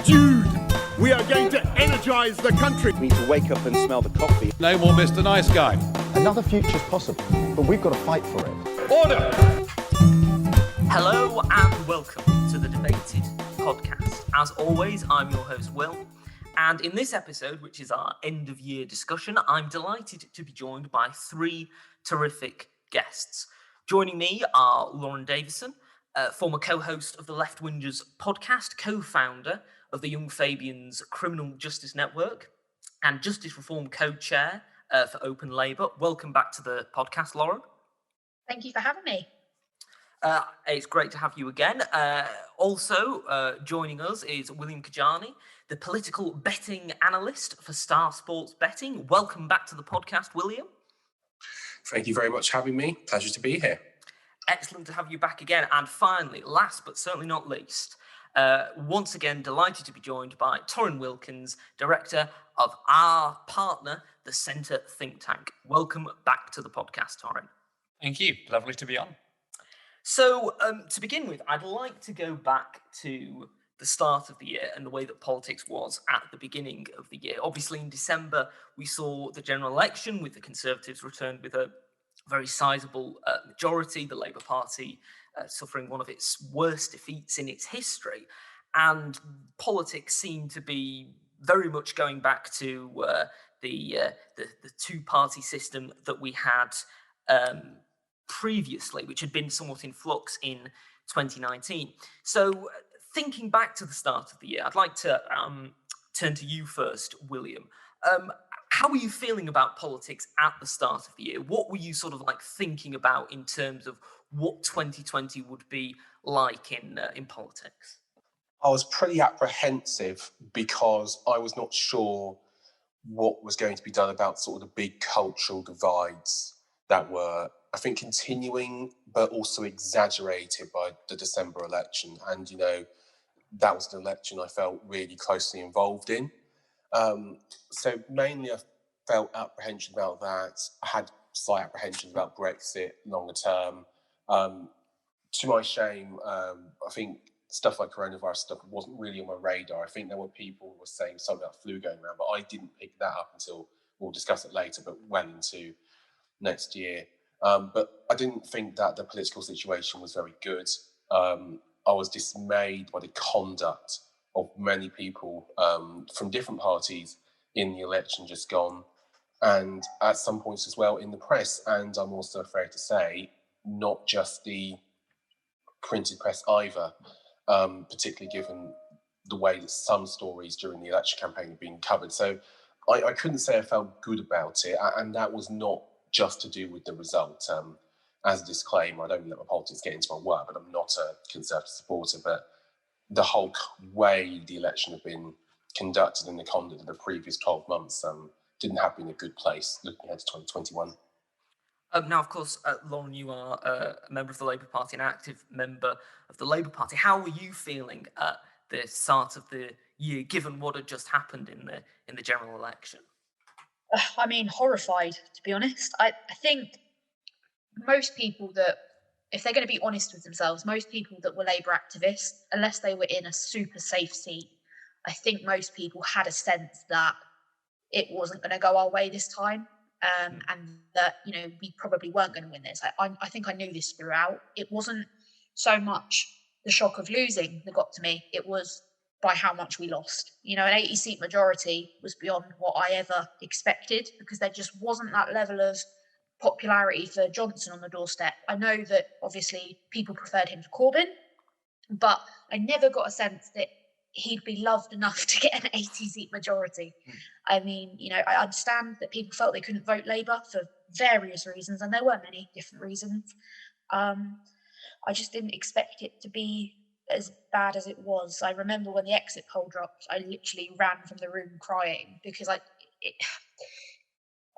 Dude, we are going to energise the country. We need to wake up and smell the coffee. No more Mr. Nice Guy. Another future's possible, but we've got to fight for it. Order! Hello and welcome to the Debated podcast. As always, I'm your host, Will. And in this episode, which is our end-of-year discussion, I'm delighted to be joined by three terrific guests. Joining me are Lauren Davison, former co-host of the Left Wingers podcast, co-founder of the Young Fabians Criminal Justice Network, and Justice Reform co-chair for Open Labour. Welcome back to the podcast, Lauren. Thank you for having me. It's great to have you again. Also joining us is William Kedjanyi, the political betting analyst for Star Sports Betting. Welcome back to the podcast, William. Thank you very much for having me. Pleasure to be here. Excellent to have you back again. And finally, last but certainly not least, once again, delighted to be joined by Torrin Wilkins, director of our partner, the Centre Think Tank. Welcome back to the podcast, Torrin. Thank you. Lovely to be on. So, to begin with, I'd like to go back to the start of the year and the way that politics was at the beginning of the year. Obviously, in December, we saw the general election with the Conservatives returned with a very sizable majority, the Labour Party suffering one of its worst defeats in its history. And politics seemed to be very much going back to the two-party system that we had previously, which had been somewhat in flux in 2019. So thinking back to the start of the year, I'd like to turn to you first, William. How were you feeling about politics at the start of the year? What were you sort of like thinking about in terms of what 2020 would be like in politics? I was pretty apprehensive because I was not sure what was going to be done about sort of the big cultural divides that were, I think, continuing, but also exaggerated by the December election. And, you know, that was an election I felt really closely involved in. So mainly I felt apprehension about that. I had slight apprehensions about Brexit longer term. To my shame, I think stuff like coronavirus stuff wasn't really on my radar. I think there were people who were saying something about flu going around, but I didn't pick that up until, we'll discuss it later, but well into next year. But I didn't think that the political situation was very good. I was dismayed by the conduct of many people from different parties in the election just gone, and at some points as well in the press. And I'm also afraid to say, not just the printed press either, particularly given the way that some stories during the election campaign have been covered. So I couldn't say I felt good about it, and that was not just to do with the result. As a disclaimer, I don't let my politics get into my work, but I'm not a Conservative supporter. But the whole way the election had been conducted and the conduct of the previous 12 months didn't have been a good place looking ahead to 2021. Now, of course, Lauren, you are a member of the Labour Party, an active member of the Labour Party. How were you feeling at the start of the year, given what had just happened in the general election? I mean, horrified, to be honest. I think most people that, if they're going to be honest with themselves, most people that were Labour activists, unless they were in a super safe seat, I think most people had a sense that it wasn't going to go our way this time, and that, you know, we probably weren't going to win this. I think I knew this throughout. It wasn't so much the shock of losing that got to me. It was by how much we lost. You know, an 80-seat majority was beyond what I ever expected, because there just wasn't that level of popularity for Johnson on the doorstep. I know that obviously people preferred him to Corbyn, but I never got a sense that he'd be loved enough to get an 80-seat majority. I mean, you know, I understand that people felt they couldn't vote Labour for various reasons, and there were many different reasons. I just didn't expect it to be as bad as it was. I remember when the exit poll dropped, I literally ran from the room crying, because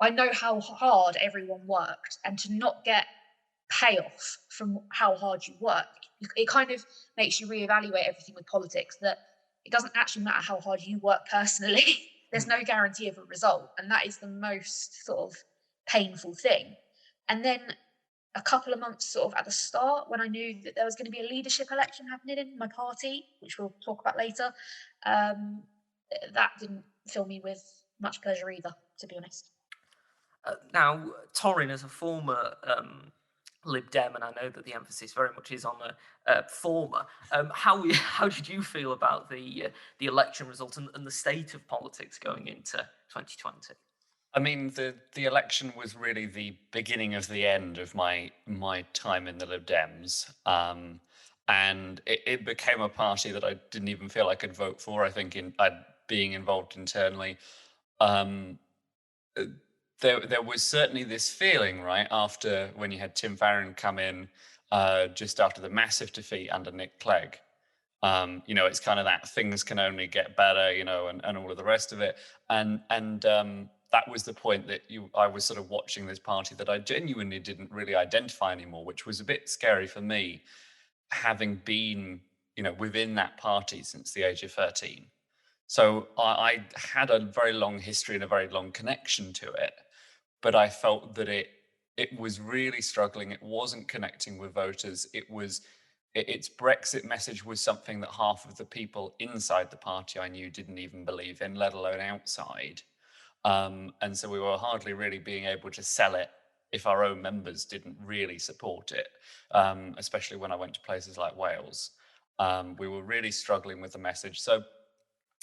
I know how hard everyone worked, and to not get payoff from how hard you work, it kind of makes you reevaluate everything with politics, that it doesn't actually matter how hard you work personally. There's no guarantee of a result, and that is the most sort of painful thing. And then a couple of months sort of at the start, when I knew that there was going to be a leadership election happening in my party, which we'll talk about later, that didn't fill me with much pleasure either, to be honest. Now, Torrin, as a former Lib Dem, and I know that the emphasis very much is on the former, how did you feel about the election result and the state of politics going into 2020? I mean, the election was really the beginning of the end of my time in the Lib Dems, and it became a party that I didn't even feel I could vote for. I think being involved internally, there was certainly this feeling right after when you had Tim Farron come in just after the massive defeat under Nick Clegg. It's kind of that things can only get better, and all of the rest of it, and that was the point that I was sort of watching this party that I genuinely didn't really identify anymore, which was a bit scary for me, having been, within that party since the age of 13. So I had a very long history and a very long connection to it, but I felt that it was really struggling. It wasn't connecting with voters. Its Brexit message was something that half of the people inside the party I knew didn't even believe in, let alone outside. And so we were hardly really being able to sell it if our own members didn't really support it, especially when I went to places like Wales. We were really struggling with the message. So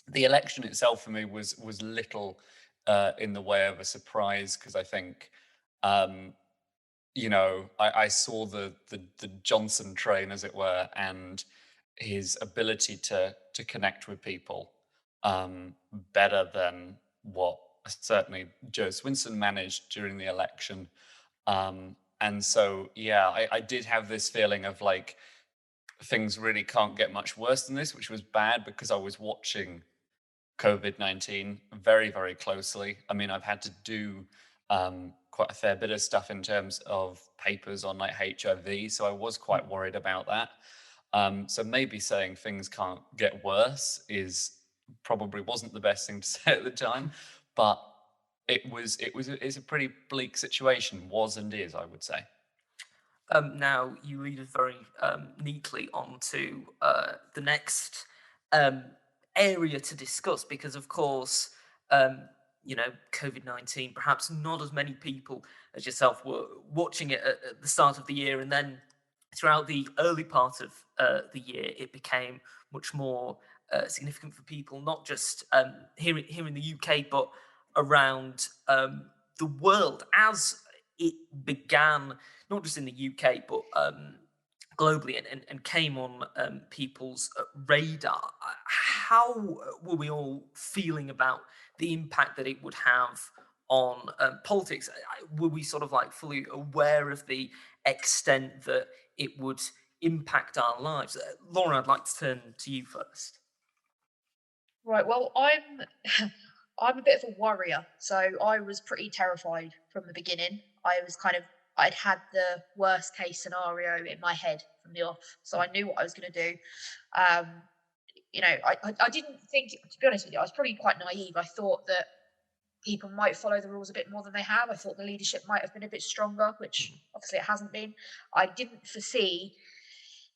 the election itself for me was little in the way of a surprise, because I think, I saw the Johnson train, as it were, and his ability to connect with people better than what certainly Joe Swinson managed during the election. And so, I did have this feeling of like, things really can't get much worse than this, which was bad because I was watching COVID-19 very, very closely. I mean, I've had to do quite a fair bit of stuff in terms of papers on like HIV, so I was quite worried about that. So maybe saying things can't get worse probably wasn't the best thing to say at the time, but it's a pretty bleak situation, was and is, I would say. Now, you lead us very neatly onto the next area to discuss, because, of course, COVID-19, perhaps not as many people as yourself were watching it at the start of the year, and then throughout the early part of the year, it became much more significant for people, not just here in the UK, but around the world, as it began, not just in the UK, but globally, and came on people's radar. How were we all feeling about the impact that it would have on politics? Were we sort of like fully aware of the extent that it would impact our lives? Lauren, I'd like to turn to you first. Right, well, I'm a bit of a worrier, so I was pretty terrified from the beginning. I'd had the worst case scenario in my head from the off, so I knew what I was going to do. I didn't think, to be honest with you, I was probably quite naive. I thought that people might follow the rules a bit more than they have. I thought the leadership might have been a bit stronger, which obviously it hasn't been. I didn't foresee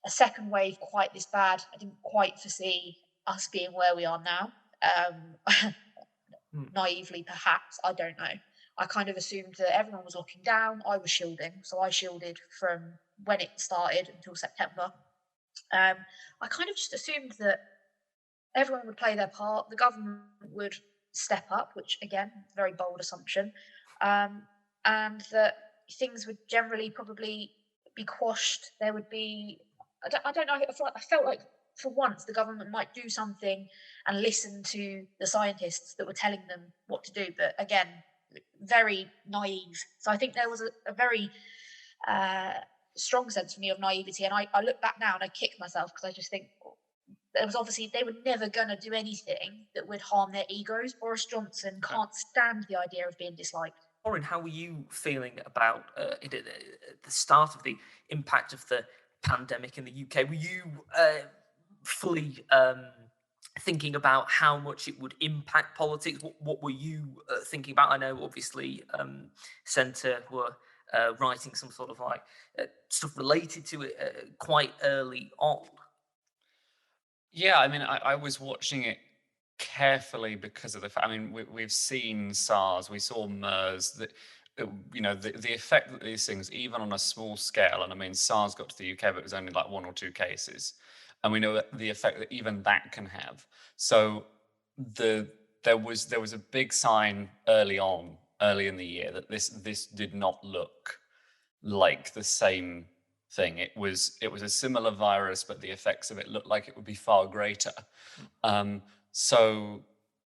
a second wave quite this bad. I didn't quite foresee us being where we are now. Naively, perhaps, I don't know. I kind of assumed that everyone was locking down. I was shielding, so I shielded from when it started until September. I kind of just assumed that everyone would play their part. The government would step up, which again, very bold assumption, and that things would generally probably be quashed. There would be, I don't know. I felt like for once the government might do something and listen to the scientists that were telling them what to do. But again, very naive. So I think there was a very strong sense for me of naivety. And I look back now and I kick myself, because I just think there was obviously, they were never going to do anything that would harm their egos. Boris Johnson can't stand the idea of being disliked. Lauren, how were you feeling about it at the start of the impact of the pandemic in the UK? Were you fully thinking about how much it would impact politics? What were you thinking about? I know, obviously, Centre were writing some sort of like stuff related to it quite early on. Yeah, I mean, I was watching it carefully because of the fact. I mean, we've seen SARS, we saw MERS. That the effect that these things, even on a small scale, and I mean, SARS got to the UK, but it was only like 1 or 2 cases, and we know that the effect that even that can have. So there was a big sign early in the year, that this did not look like the same thing. It was a similar virus, but the effects of it looked like it would be far greater. So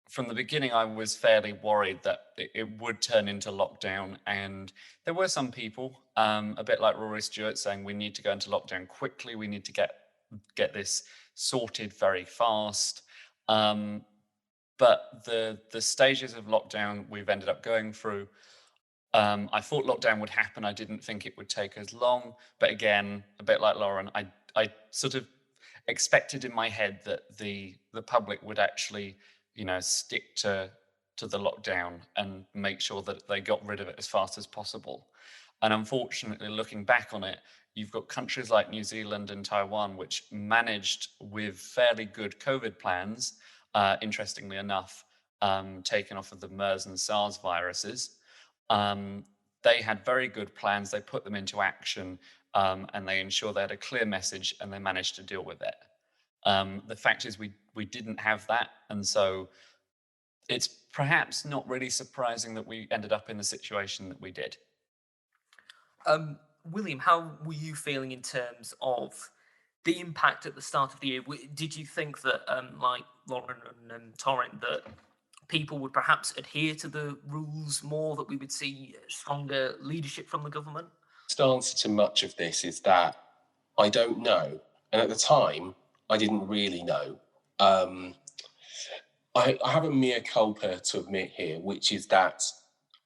from the beginning, I was fairly worried that it would turn into lockdown. And there were some people, a bit like Rory Stewart, saying we need to go into lockdown quickly. We need to get this sorted very fast. But the stages of lockdown we've ended up going through, I thought lockdown would happen. I didn't think it would take as long. But again, a bit like Lauren, I sort of expected in my head that the public would actually, stick to the lockdown and make sure that they got rid of it as fast as possible. And unfortunately, looking back on it, you've got countries like New Zealand and Taiwan, which managed with fairly good COVID plans, interestingly enough, taken off of the MERS and SARS viruses. They had very good plans. They put them into action, and they ensured they had a clear message, and they managed to deal with it. The fact is, we didn't have that, and so it's perhaps not really surprising that we ended up in the situation that we did. William, how were you feeling in terms of the impact at the start of the year? Did you think that, like Lauren and Torrin, that people would perhaps adhere to the rules more, that we would see stronger leadership from the government? The answer to much of this is that I don't know. And at the time, I didn't really know. I have a mea culpa to admit here, which is that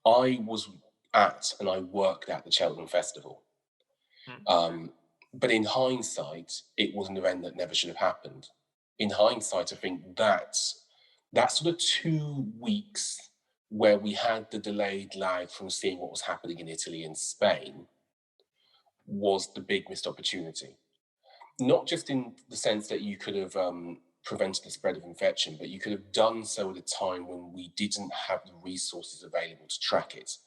I was at and I worked at the Cheltenham Festival. But in hindsight, it was an event that never should have happened. In hindsight, I think that sort of 2 weeks where we had the delayed lag from seeing what was happening in Italy and Spain was the big missed opportunity. Not just in the sense that you could have prevented the spread of infection, but you could have done so at a time when we didn't have the resources available to track it.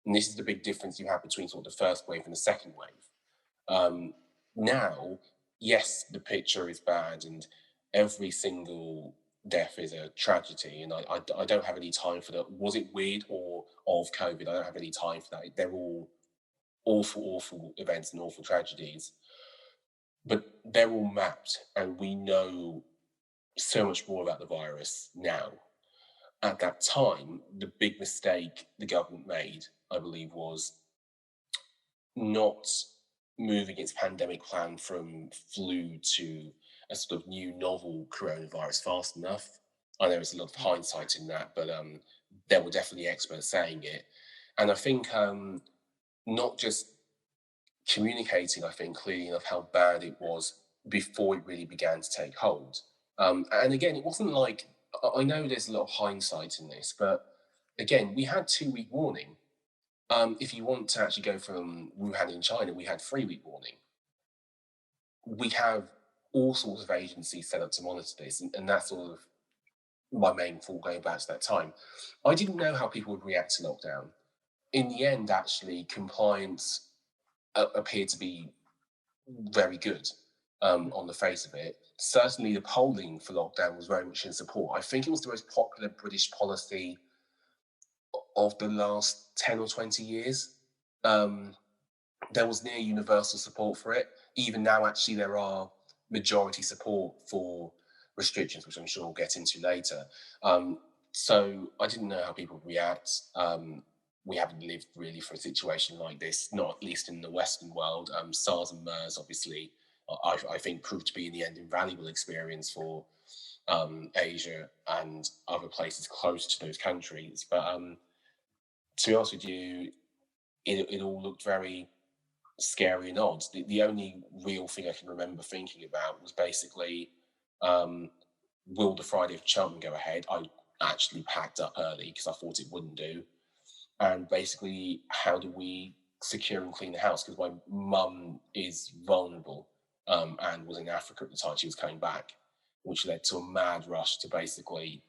And this is the big difference you have between sort of the first wave and the second wave. Now, yes, the picture is bad and every single death is a tragedy, and I don't have any time for that. Was it weird or of COVID? I don't have any time for that. They're all awful events and awful tragedies, but they're all mapped, and we know so much more about the virus now. At that time, the big mistake the government made, I believe, was not moving its pandemic plan from flu to a sort of new novel coronavirus fast enough. I know there's a lot of hindsight in that, but there were definitely experts saying it. And I think not just communicating, I think, clearly enough how bad it was before it really began to take hold. And again, it wasn't like, I know there's a lot of hindsight in this, but again, we had 2-week warning. If you want to actually go from Wuhan in China, we had 3-week warning. We have all sorts of agencies set up to monitor this, and that's sort of my main thought going back to that time. I didn't know how people would react to lockdown. In the end, actually, compliance appeared to be very good on the face of it. Certainly, the polling for lockdown was very much in support. I think it was the most popular British policy of the last 10 or 20 years. There was near universal support for it. Even now, actually, there are majority support for restrictions, which I'm sure we'll get into later. So I didn't know how people would react. We haven't lived really for a situation like this, not at least in the Western world. SARS and MERS, obviously, I think proved to be in the end invaluable experience for Asia and other places close to those countries. But to be honest with you, it all looked very scary and odd. The only real thing I can remember thinking about was basically, will the Friday of Cheltenham go ahead? I actually packed up early because I thought it wouldn't do. And basically, how do we secure and clean the house because my mum is vulnerable and was in Africa at the time she was coming back, which led to a mad rush to basically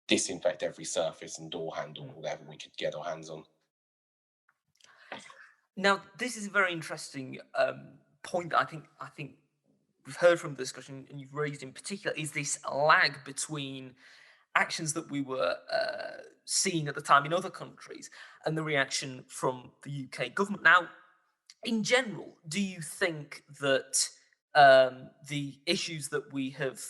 disinfect every surface and door handle, whatever we could get our hands on. Now, this is a very interesting point that I think we've heard from the discussion and you've raised in particular, is this lag between actions that we were seeing at the time in other countries and the reaction from the UK government. Now, in general, do you think that the issues that we have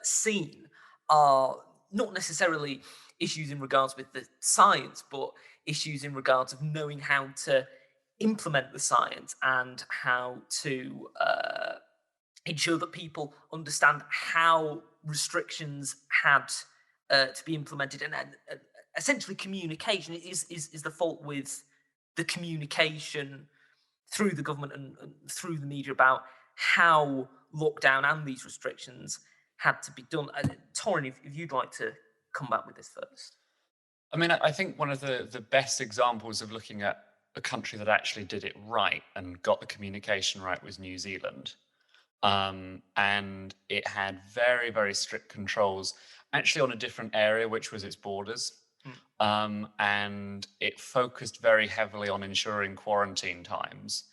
seen are not necessarily issues in regards with the science, but issues in regards of knowing how to implement the science and how to ensure that people understand how restrictions had to be implemented, and essentially communication is the fault with the communication through the government and through the media about how lockdown and these restrictions had to be done. Torrin, if you'd like to come back with this first. I mean, I think one of the best examples of looking at a country that actually did it right and got the communication right was New Zealand. And it had very, very strict controls, actually on a different area, which was its borders. And it focused very heavily on ensuring quarantine times.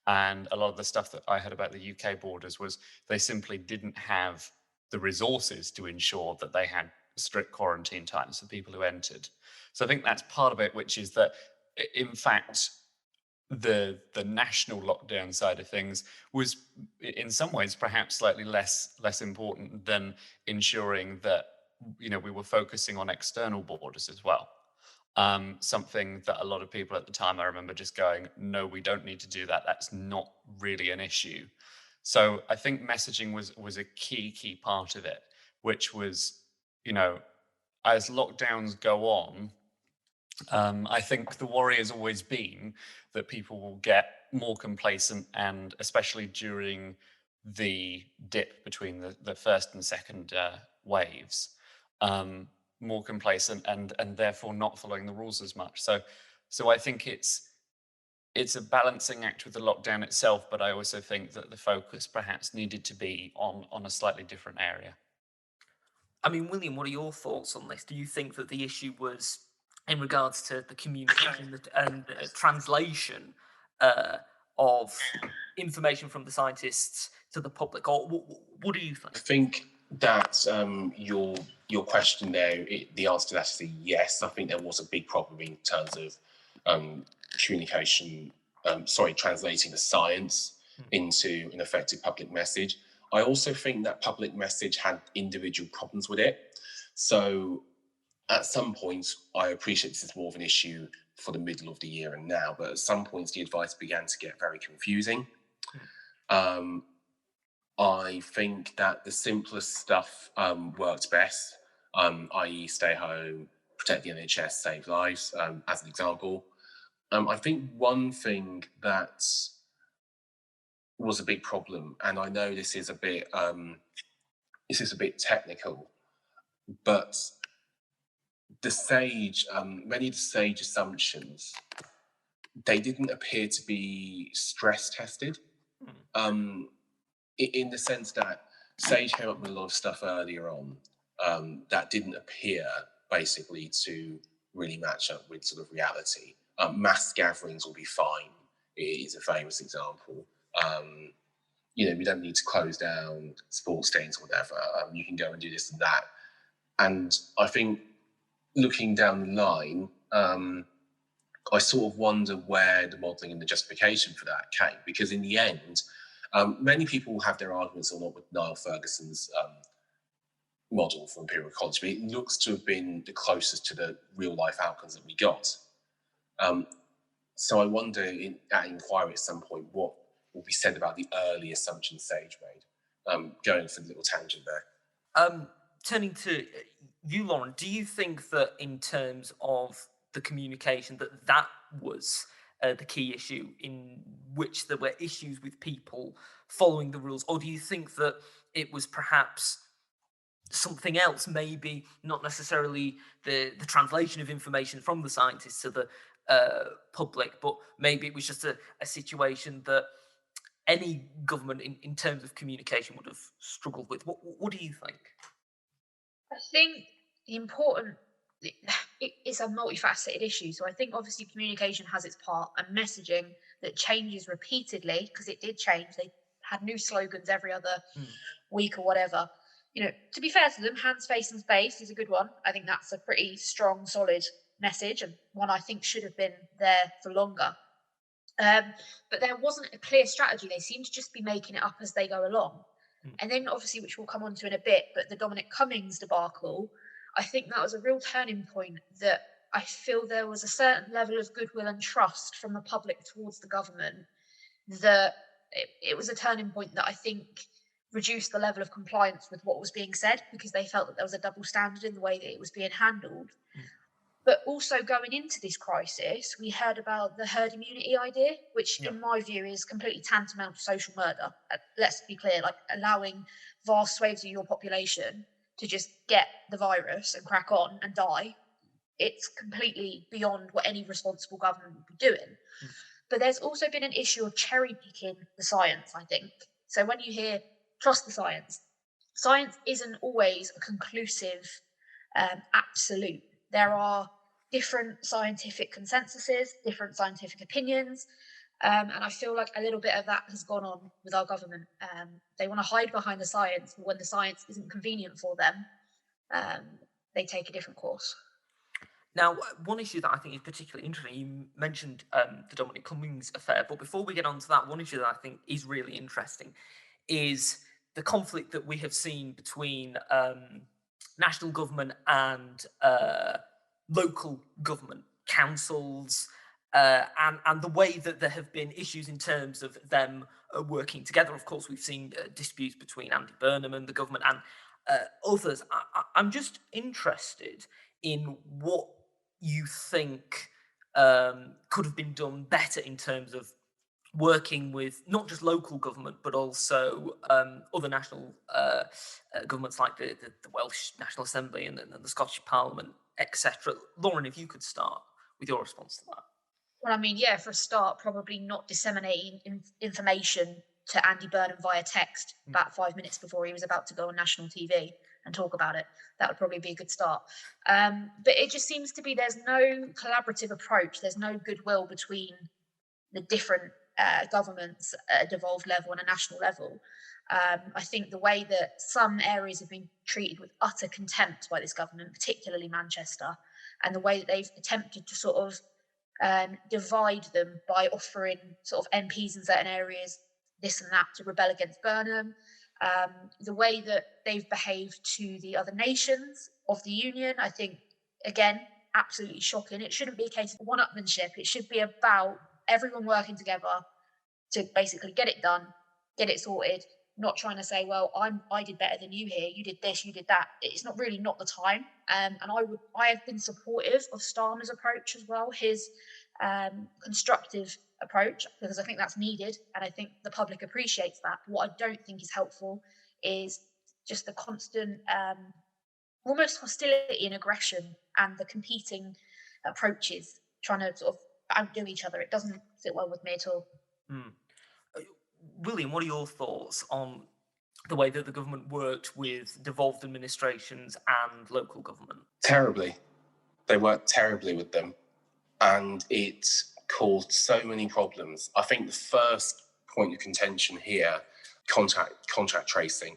And a lot of the stuff that I heard about the UK borders was they simply didn't have the resources to ensure that they had strict quarantine times for people who entered. So I think that's part of it, which is that, in fact, the national lockdown side of things was in some ways perhaps slightly less important than ensuring that, you know, we were focusing on external borders as well. Something that a lot of people at the time, I remember just going, no, we don't need to do that. That's not really an issue. So I think messaging was a key part of it, which was, you know, as lockdowns go on, I think the worry has always been that people will get more complacent, and especially during the dip between the first and second waves, more complacent and therefore not following the rules as much. So I think it's a balancing act with the lockdown itself, but I also think that the focus perhaps needed to be on a slightly different area. I mean, William, what are your thoughts on this? Do you think that the issue was in regards to the communication and translation of information from the scientists to the public, or what do you think? I think that your question there, the answer to that is a yes. I think there was a big problem in terms of communication, translating the science into an effective public message. I also think that public message had individual problems with it. So at some points, I appreciate this is more of an issue for the middle of the year and now, but at some points the advice began to get very confusing. I think that the simplest stuff worked best, i.e. stay home, protect the NHS, save lives, as an example. I think one thing that was a big problem, and I know this is a bit technical, but many of the SAGE assumptions, they didn't appear to be stress tested, in the sense that SAGE came up with a lot of stuff earlier on that didn't appear basically to really match up with sort of reality. Mass gatherings will be fine is a famous example. You know, we don't need to close down sports stadiums or whatever. You can go and do this and that. And I think looking down the line, I sort of wonder where the modelling and the justification for that came, because in the end, many people have their arguments or not with Niall Ferguson's model for imperial ecology, but it looks to have been the closest to the real life outcomes that we got. So I wonder at inquiry at some point what will be said about the early assumptions SAGE made. Going for a little tangent there. Turning to you, Lauren, do you think that in terms of the communication that was the key issue, in which there were issues with people following the rules, or do you think that it was perhaps something else, maybe not necessarily the translation of information from the scientists to the public, but maybe it was just a situation that any government in terms of communication would have struggled with. What do you think? I think the important it's a multifaceted issue. So I think obviously communication has its part, and messaging that changes repeatedly, because it did change. They had new slogans every other week or whatever. To be fair to them, hands, face, and space is a good one. I think that's a pretty strong, solid message, and one I think should have been there for longer. But there wasn't a clear strategy. They seemed to just be making it up as they go along. And then obviously, which we'll come on to in a bit, but the Dominic Cummings debacle, I think that was a real turning point, that I feel there was a certain level of goodwill and trust from the public towards the government, that it was a turning point that I think reduced the level of compliance with what was being said, because they felt that there was a double standard in the way that it was being handled. But also going into this crisis, we heard about the herd immunity idea, which in my view is completely tantamount to social murder. Let's be clear, like allowing vast swathes of your population to just get the virus and crack on and die. It's completely beyond what any responsible government would be doing. But there's also been an issue of cherry picking the science, I think. So when you hear trust the science, science isn't always a conclusive absolute. There are different scientific consensuses, different scientific opinions, and I feel like a little bit of that has gone on with our government. They want to hide behind the science, but when the science isn't convenient for them, they take a different course. Now, one issue that I think is particularly interesting, you mentioned the Dominic Cummings affair, but before we get on to that, one issue that I think is really interesting is the conflict that we have seen between national government and local government councils, and the way that there have been issues in terms of them working together. Of course, we've seen disputes between Andy Burnham and the government and others. I'm just interested in what you think could have been done better in terms of working with not just local government, but also other national governments like the Welsh National Assembly and the Scottish Parliament, etc. Lauren, if you could start with your response to that. Well, I mean, for a start, probably not disseminating information to Andy Burnham via text about 5 minutes before he was about to go on national TV and talk about it. That would probably be a good start. But it just seems to be there's no collaborative approach. There's no goodwill between the different governments at a devolved level and a national level. I think the way that some areas have been treated with utter contempt by this government, particularly Manchester, and the way that they've attempted to sort of divide them by offering sort of MPs in certain areas this and that to rebel against Burnham, the way that they've behaved to the other nations of the union, I think, again, absolutely shocking. It shouldn't be a case of one-upmanship. It should be about everyone working together to basically get it done, get it sorted, not trying to say, well, I did better than you here, you did this, you did that. It's not really not the time. And I have been supportive of Starmer's approach as well, his constructive approach, because I think that's needed, and I think the public appreciates that. What I don't think is helpful is just the constant almost hostility and aggression and the competing approaches trying to sort of outdo each other. It doesn't sit well with me at all. William, what are your thoughts on the way that the government worked with devolved administrations and local government? Terribly. They worked terribly with them, and it caused so many problems. I think the first point of contention here, contact tracing.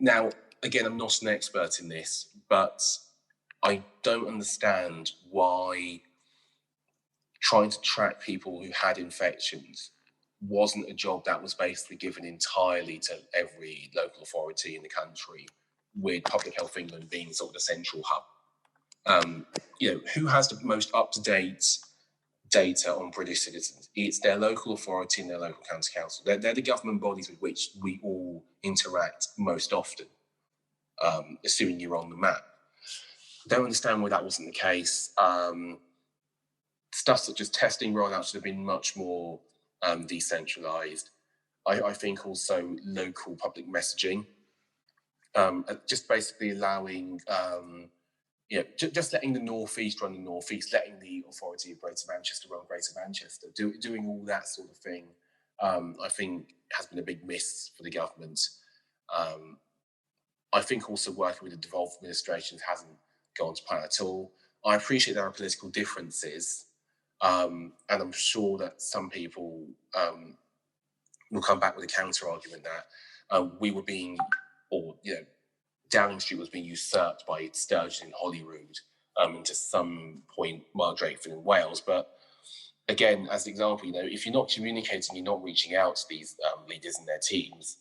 Now, again, I'm not an expert in this, but I don't understand why trying to track people who had infections wasn't a job that was basically given entirely to every local authority in the country, with Public Health England being sort of the central hub. Who has the most up-to-date data on British citizens? It's their local authority and their local county council. They're the government bodies with which we all interact most often, assuming you're on the map. Don't understand why that wasn't the case. Stuff such as testing rollout should have been much more decentralised. I think also local public messaging, just basically allowing just letting the North East run the North East, letting the authority of Greater Manchester run Greater Manchester, doing all that sort of thing, I think has been a big miss for the government. I think also working with the devolved administrations hasn't gone to plan at all. I appreciate there are political differences, and I'm sure that some people will come back with a counter argument that we were being, or Downing Street was being usurped by Sturgeon in Holyrood, and to some point Mark Drakeford in Wales. But again, as an example, if you're not communicating, you're not reaching out to these leaders and their teams,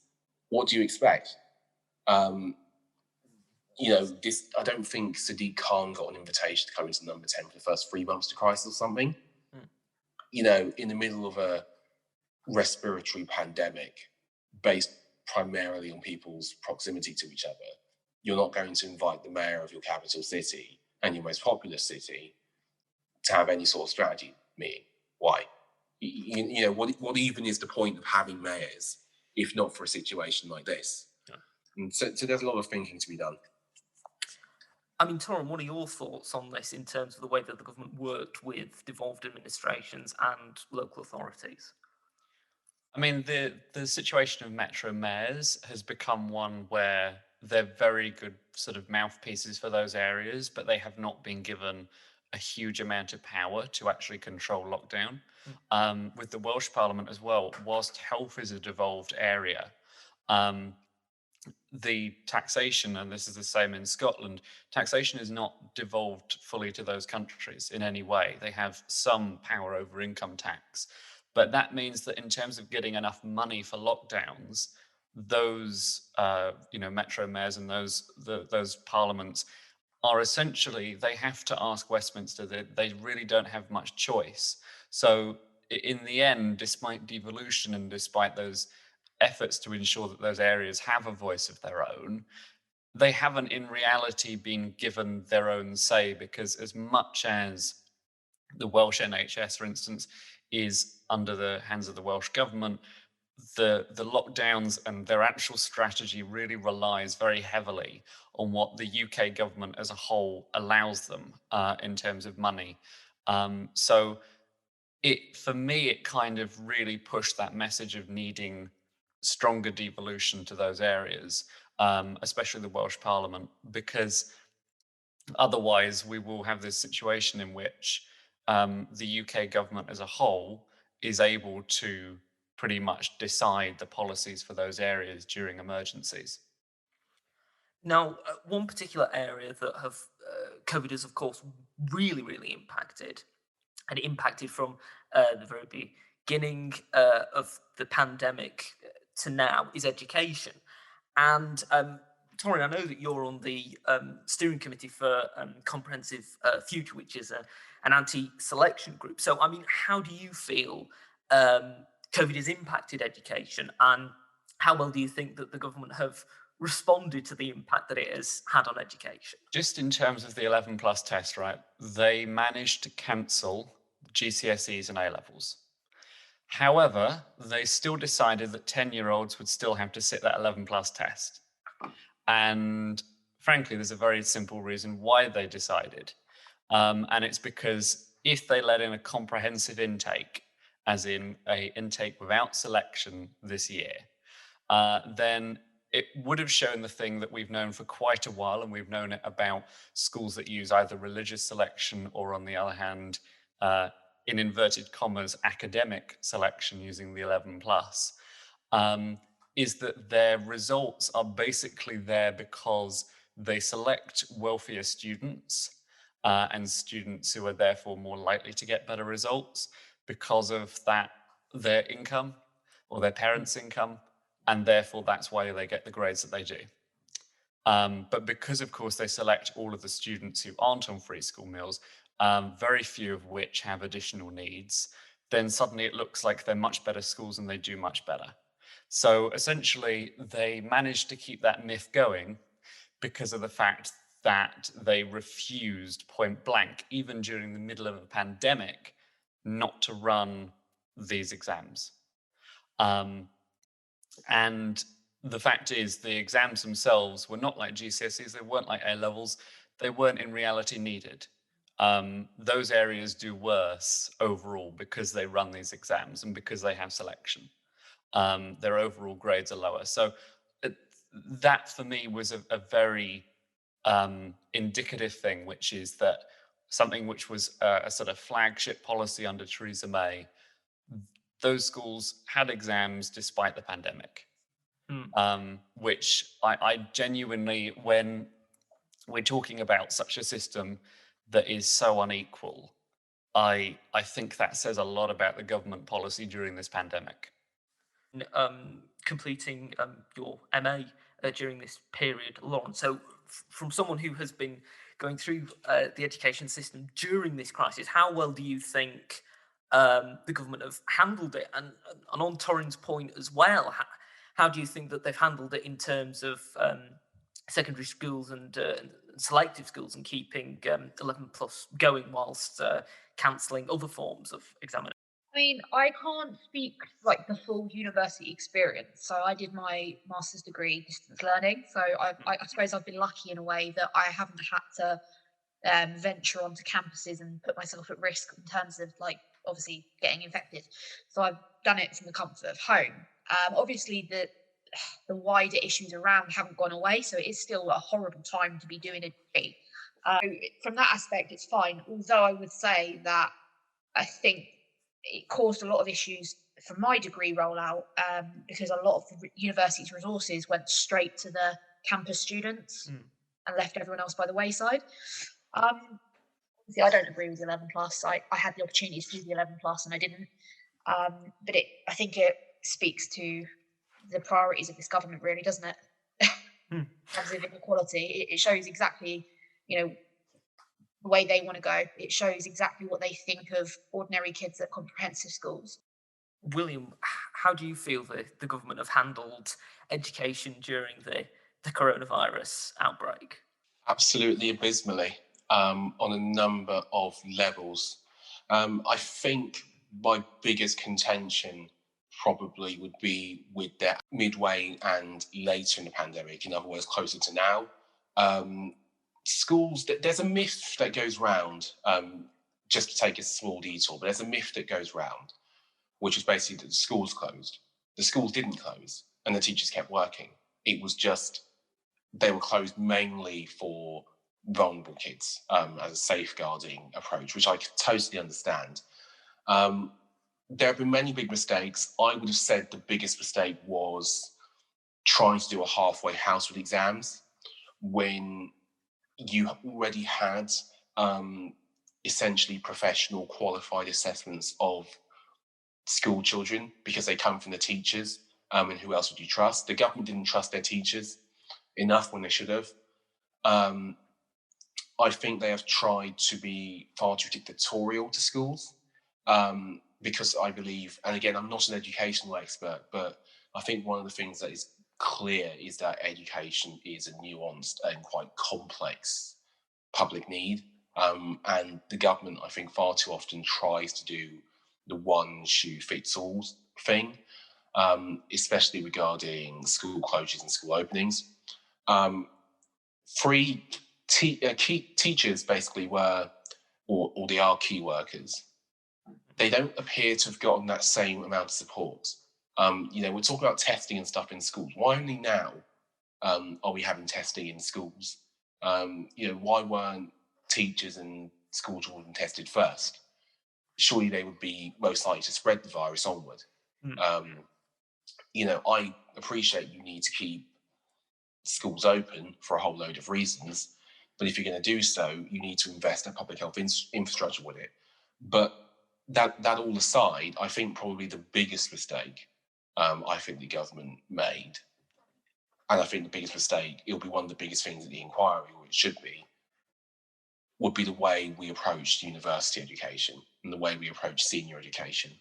what do you expect? I don't think Sadiq Khan got an invitation to come into number 10 for the first 3 months to crisis or something. In the middle of a respiratory pandemic based primarily on people's proximity to each other, you're not going to invite the mayor of your capital city and your most populous city to have any sort of strategy meeting. Why? What even is the point of having mayors if not for a situation like this? Yeah. And so there's a lot of thinking to be done. I mean, Torrin, what are your thoughts on this in terms of the way that the government worked with devolved administrations and local authorities? I mean, the situation of metro mayors has become one where they're very good sort of mouthpieces for those areas, but they have not been given a huge amount of power to actually control lockdown. With the Welsh Parliament as well, whilst health is a devolved area, the taxation, and this is the same in Scotland, taxation is not devolved fully to those countries in any way. They have some power over income tax, but that means that in terms of getting enough money for lockdowns, those metro mayors and those parliaments are essentially, they have to ask Westminster. They really don't have much choice. So in the end, despite devolution and despite those efforts to ensure that those areas have a voice of their own, they haven't in reality been given their own say, because as much as the Welsh NHS, for instance, is under the hands of the Welsh government, the lockdowns and their actual strategy really relies very heavily on what the UK government as a whole allows them in terms of money. So for me, it kind of really pushed that message of needing stronger devolution to those areas, especially the Welsh Parliament, because otherwise we will have this situation in which the UK government as a whole is able to pretty much decide the policies for those areas during emergencies. Now, one particular area that COVID has, of course, really, really impacted, and it impacted from the very beginning of the pandemic to now, is education. And Torrin, I know that you're on the steering committee for Comprehensive Future, which is an anti-selection group. So, I mean, how do you feel COVID has impacted education, and how well do you think that the government have responded to the impact that it has had on education? Just in terms of the 11 plus test, right, they managed to cancel GCSEs and A-levels. However, they still decided that 10-year-olds would still have to sit that 11 plus test. And frankly, there's a very simple reason why they decided. And it's because if they let in a comprehensive intake, as in an intake without selection this year, then it would have shown the thing that we've known for quite a while, and we've known it about schools that use either religious selection or, on the other hand, in inverted commas, academic selection using the 11 plus, is that their results are basically there because they select wealthier students and students who are therefore more likely to get better results because of that, their income or their parents' income, and therefore that's why they get the grades that they do. But because, of course, they select all of the students who aren't on free school meals, very few of which have additional needs, then suddenly it looks like they're much better schools and they do much better. So essentially, they managed to keep that myth going because of the fact that they refused point blank, even during the middle of a pandemic, not to run these exams. And the fact is the exams themselves were not like GCSEs, they weren't like A-levels, they weren't in reality needed. Those areas do worse overall because they run these exams and because they have selection. Their overall grades are lower. So that for me was a very indicative thing, which is that something which was a sort of flagship policy under Theresa May, those schools had exams despite the pandemic. Which I genuinely, when we're talking about such a system that is so unequal, I think that says a lot about the government policy during this pandemic. Completing your MA during this period, Lauren. So from someone who has been going through the education system during this crisis, how well do you think the government have handled it? And on Torrin's point as well, how do you think that they've handled it in terms of secondary schools and selective schools and keeping 11 plus going whilst cancelling other forms of examination? I mean, I can't speak like the full university experience. So I did my master's degree distance learning. So I suppose I've been lucky in a way that I haven't had to venture onto campuses and put myself at risk in terms of like obviously getting infected. So I've done it from the comfort of home. Obviously the wider issues around haven't gone away, so it is still a horrible time to be doing a degree. From that aspect, it's fine. Although I would say that I think it caused a lot of issues for my degree rollout because a lot of the university's resources went straight to the campus students and left everyone else by the wayside. I don't agree with 11 plus. I had the opportunity to do the 11 plus and I didn't. But I think it speaks to the priorities of this government, really, doesn't it? In terms of inequality, it shows exactly, the way they want to go. It shows exactly what they think of ordinary kids at comprehensive schools. William, how do you feel the government have handled education during the coronavirus outbreak? Absolutely abysmally on a number of levels. I think my biggest contention probably would be with that midway and later in the pandemic, in other words, closer to now. Schools, there's a myth that goes round, just to take a small detour, but there's a myth that goes round, which is basically that the schools closed. The schools didn't close and the teachers kept working. It was just, they were closed mainly for vulnerable kids as a safeguarding approach, which I totally understand. There have been many big mistakes. I would have said the biggest mistake was trying to do a halfway house with exams when you already had essentially professional qualified assessments of school children because they come from the teachers, and who else would you trust? The government didn't trust their teachers enough when they should have. I think they have tried to be far too dictatorial to schools because I believe, and again, I'm not an educational expert, but I think one of the things that is clear is that education is a nuanced and quite complex public need. And the government, I think, far too often tries to do the one shoe fits all thing, especially regarding school closures and school openings. Teachers basically were, or they are key workers. They don't appear to have gotten that same amount of support. We're talking about testing and stuff in schools. Why only now are we having testing in schools? Why weren't teachers and school children tested first? Surely they would be most likely to spread the virus onward. I appreciate you need to keep schools open for a whole load of reasons, but if you're going to do so, you need to invest in public health infrastructure with it. But that all aside, I think probably the biggest mistake I think the government made, and I think the biggest mistake, it'll be one of the biggest things in the inquiry, or it should be, would be the way we approached university education and the way we approach senior education.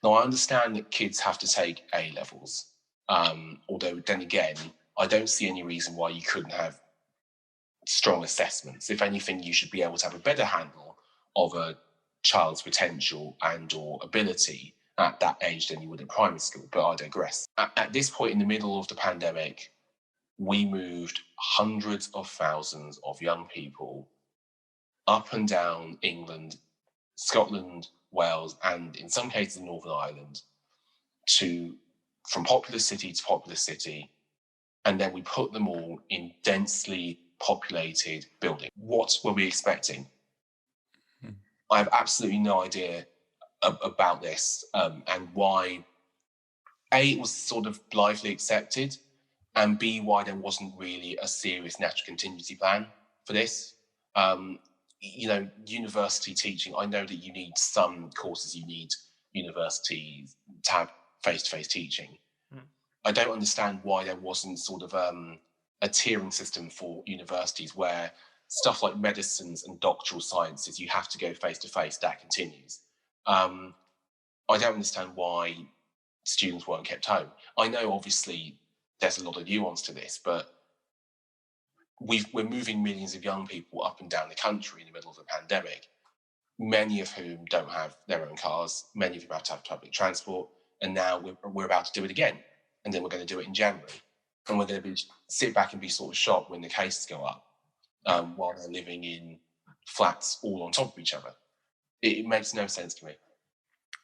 Now, I understand that kids have to take A-levels, although then again, I don't see any reason why you couldn't have strong assessments. If anything, you should be able to have a better handle of a child's potential and or ability at that age than you would at primary school, but I digress. At this point in the middle of the pandemic, we moved hundreds of thousands of young people up and down England, Scotland, Wales, and in some cases Northern Ireland, from populous city to populous city, and then we put them all in densely populated buildings. What were we expecting? I have absolutely no idea about this and why, A, it was sort of blithely accepted, and B, why there wasn't really a serious natural contingency plan for this. University teaching, I know that you need some courses, you need universities to have face-to-face teaching. I don't understand why there wasn't sort of a tiering system for universities where stuff like medicines and doctoral sciences, you have to go face-to-face, that continues. I don't understand why students weren't kept home. I know, obviously, there's a lot of nuance to this, but we're moving millions of young people up and down the country in the middle of a pandemic, many of whom don't have their own cars, many of whom have to have public transport, and now we're about to do it again, and then we're going to do it in January, and we're going to sit back and be sort of shocked when the cases go up, while they're living in flats all on top of each other. It makes no sense to me.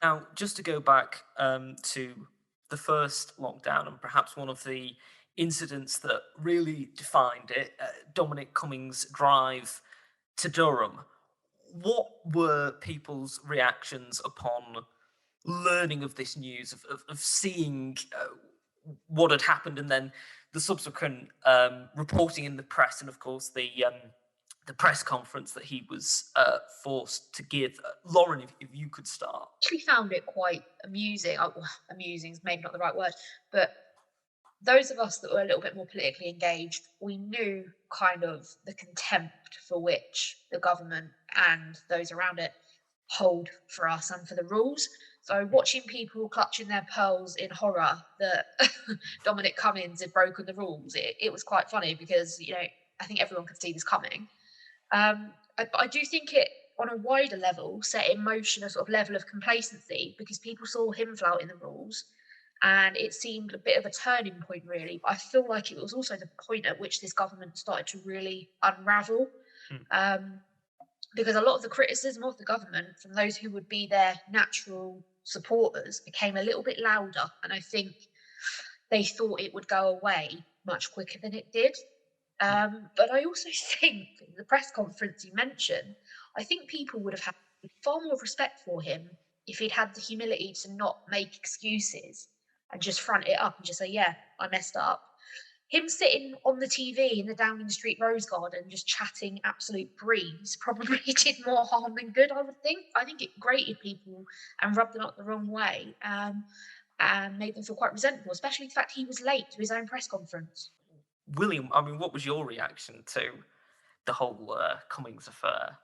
Now, just to go back to the first lockdown, and perhaps one of the incidents that really defined it, Dominic Cummings' drive to Durham. What were people's reactions upon learning of this news, of seeing what had happened, and then the subsequent reporting in the press, and of course the press conference that he was forced to give? Lauren, if you could start. I actually found it quite amusing. Amusing is maybe not the right word, but those of us that were a little bit more politically engaged, we knew kind of the contempt for which the government and those around it hold for us and for the rules. So watching people clutching their pearls in horror that Dominic Cummings had broken the rules, it was quite funny because, I think everyone could see this coming. I do think it, on a wider level, set in motion a sort of level of complacency because people saw him flouting the rules. And it seemed a bit of a turning point, really. But I feel like it was also the point at which this government started to really unravel. Because a lot of the criticism of the government from those who would be their natural supporters became a little bit louder. And I think they thought it would go away much quicker than it did. But I also think the press conference you mentioned, I think people would have had far more respect for him if he'd had the humility to not make excuses and just front it up and just say, yeah, I messed up. Him sitting on the TV in the Downing Street Rose Garden just chatting absolute breeze probably did more harm than good, I would think. I think it grated people and rubbed them up the wrong way and made them feel quite resentful, especially the fact he was late to his own press conference. William, what was your reaction to the whole Cummings affair?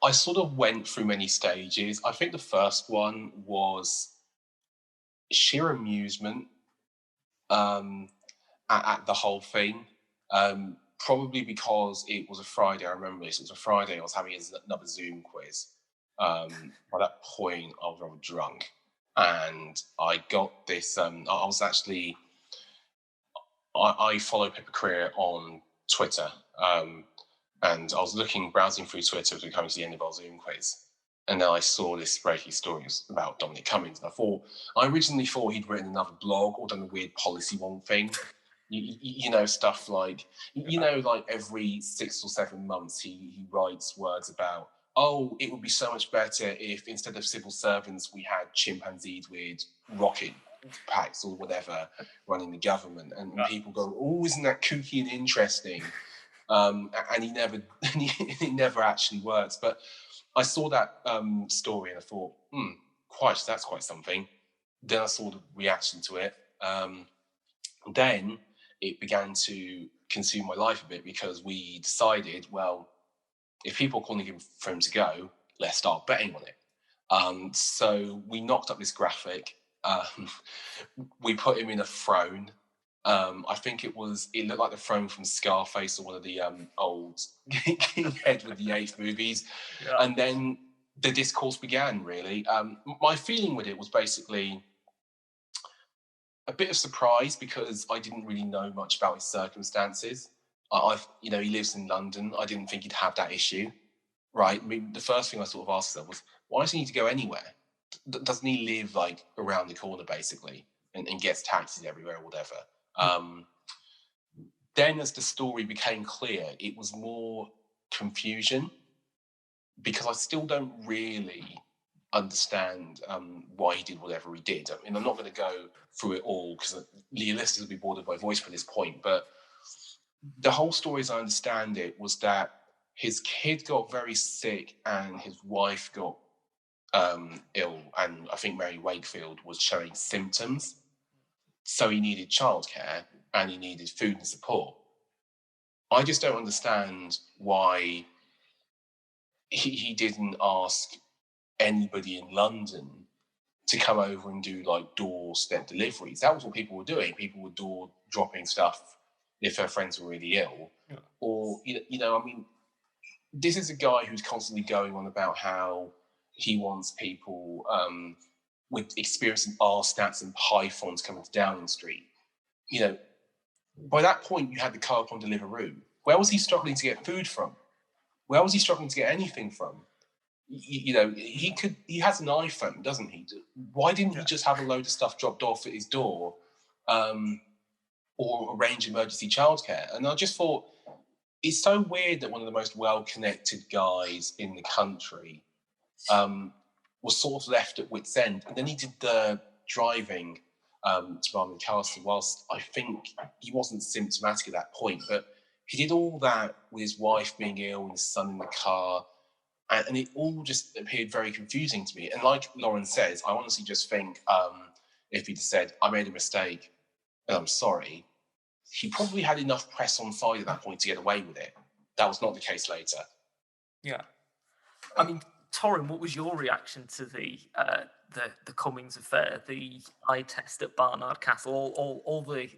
I sort of went through many stages. I think the first one was sheer amusement at the whole thing. Probably because it was a Friday. I remember this. It was a Friday. I was having another Zoom quiz. By that point, I was rather drunk, and I got this. I follow Pippa Career on Twitter, and I was browsing through Twitter as we coming to the end of our Zoom quiz. And then I saw this breaking story about Dominic Cummings. And I originally thought he'd written another blog or done a weird policy wonk thing. Stuff like, like every 6 or 7 months he writes words about, oh, it would be so much better if instead of civil servants, we had chimpanzees with rocket packs or whatever running the government. And people go, oh, isn't that kooky and interesting? And he never actually works. But I saw that story and I thought, that's quite something. Then I saw the reaction to it. Then it began to consume my life a bit because we decided, well, if people are calling for him to go, let's start betting on it. So we knocked up this graphic. We put him in a throne. I think it looked like the throne from Scarface or one of the old King Edward VIII movies. Yeah. And then the discourse began, really. My feeling with it was basically a bit of surprise because I didn't really know much about his circumstances. He lives in London. I didn't think he'd have that issue, right? I mean, the first thing I sort of asked myself was, why does he need to go anywhere? Doesn't he live like around the corner, basically, and gets taxis everywhere or whatever? Then, as the story became clear, it was more confusion because I still don't really understand why he did whatever he did. I mean, I'm not going to go through it all because the listeners will be bored of my voice for this point, but the whole story, as I understand it, was that his kid got very sick and his wife got ill, and I think Mary Wakefield was showing symptoms. So he needed childcare and he needed food and support. I just don't understand why he didn't ask anybody in London to come over and do like doorstep deliveries. That was what people were doing. People were door dropping stuff if their friends were really ill. Yeah. Or, I mean, this is a guy who's constantly going on about how he wants people with experience in R stats and pythons coming to Downing Street. By that point, you had the car on Deliveroo. Where was he struggling to get food from? Where was he struggling to get anything from? He has an iPhone, doesn't he? Why didn't he just have a load of stuff dropped off at his door or arrange emergency childcare? And I just thought, it's so weird that one of the most well-connected guys in the country was sort of left at wit's end. And then he did the driving to Barnum Castle, whilst I think he wasn't symptomatic at that point, but he did all that with his wife being ill and his son in the car, and it all just appeared very confusing to me. And like Lauren says, I honestly just think if he'd said, I made a mistake and I'm sorry, he probably had enough press on side at that point to get away with it. That was not the case later. Yeah. I mean, Torrin, what was your reaction to the Cummings affair, the eye test at Barnard Castle, all the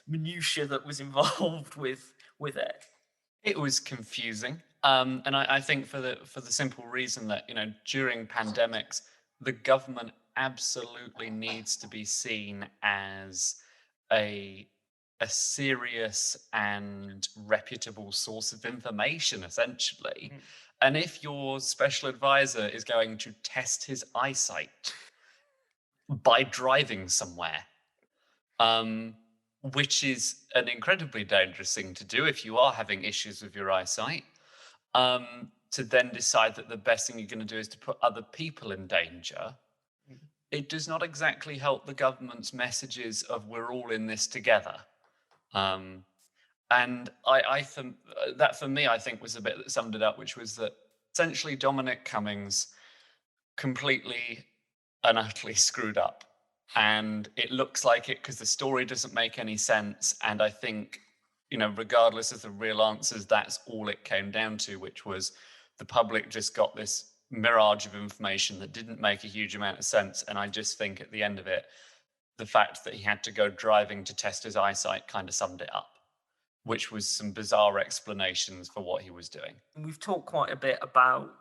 minutiae that was involved with it? It was confusing, and I think for the simple reason that during pandemics, the government absolutely needs to be seen as a serious and reputable source of information, essentially. Mm. And if your special advisor is going to test his eyesight by driving somewhere, which is an incredibly dangerous thing to do if you are having issues with your eyesight, to then decide that the best thing you're going to do is to put other people in danger, it does not exactly help the government's messages of we're all in this together. And that for me, I think was a bit that summed it up, which was that essentially Dominic Cummings completely and utterly screwed up. And it looks like it because the story doesn't make any sense. And I think, regardless of the real answers, that's all it came down to, which was the public just got this mirage of information that didn't make a huge amount of sense. And I just think at the end of it, the fact that he had to go driving to test his eyesight kind of summed it up, which was some bizarre explanations for what he was doing. We've talked quite a bit about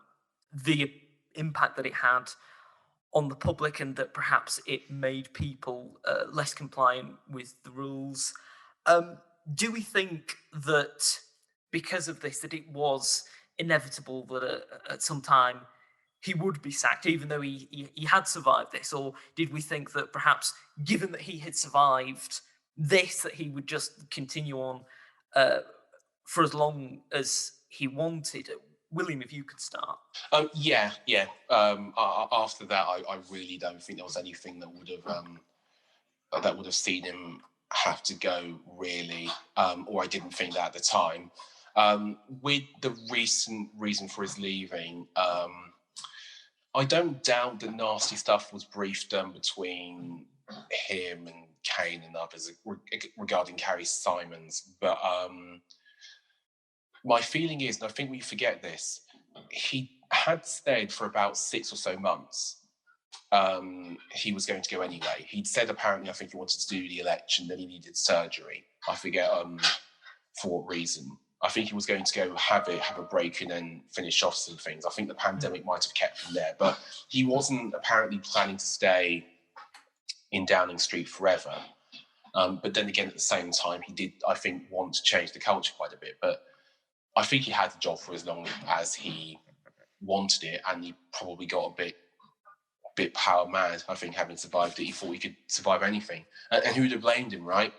the impact that it had on the public and that perhaps it made people less compliant with the rules. Do we think that because of this, that it was inevitable that at some time he would be sacked, even though he had survived this? Or did we think that perhaps, given that he had survived this, that he would just continue on for as long as he wanted? William, if you could start. Yeah. After that, I really don't think there was anything that would have seen him have to go, really, or I didn't think that at the time. With the recent reason for his leaving, I don't doubt that nasty stuff was briefed between him and Kane and others regarding Carrie Simons, but my feeling is, and I think we forget this, he had said for about 6 or so months he was going to go anyway. He'd said apparently, I think he wanted to do the election, then he needed surgery. I forget for what reason. I think he was going to go have a break and then finish off some things. I think the pandemic might have kept him there, but he wasn't apparently planning to stay in Downing Street forever. But then again, at the same time, he did, I think, want to change the culture quite a bit. But I think he had the job for as long as he wanted it, and he probably got a bit power mad. I think, having survived it, he thought he could survive anything. And who'd have blamed him, right?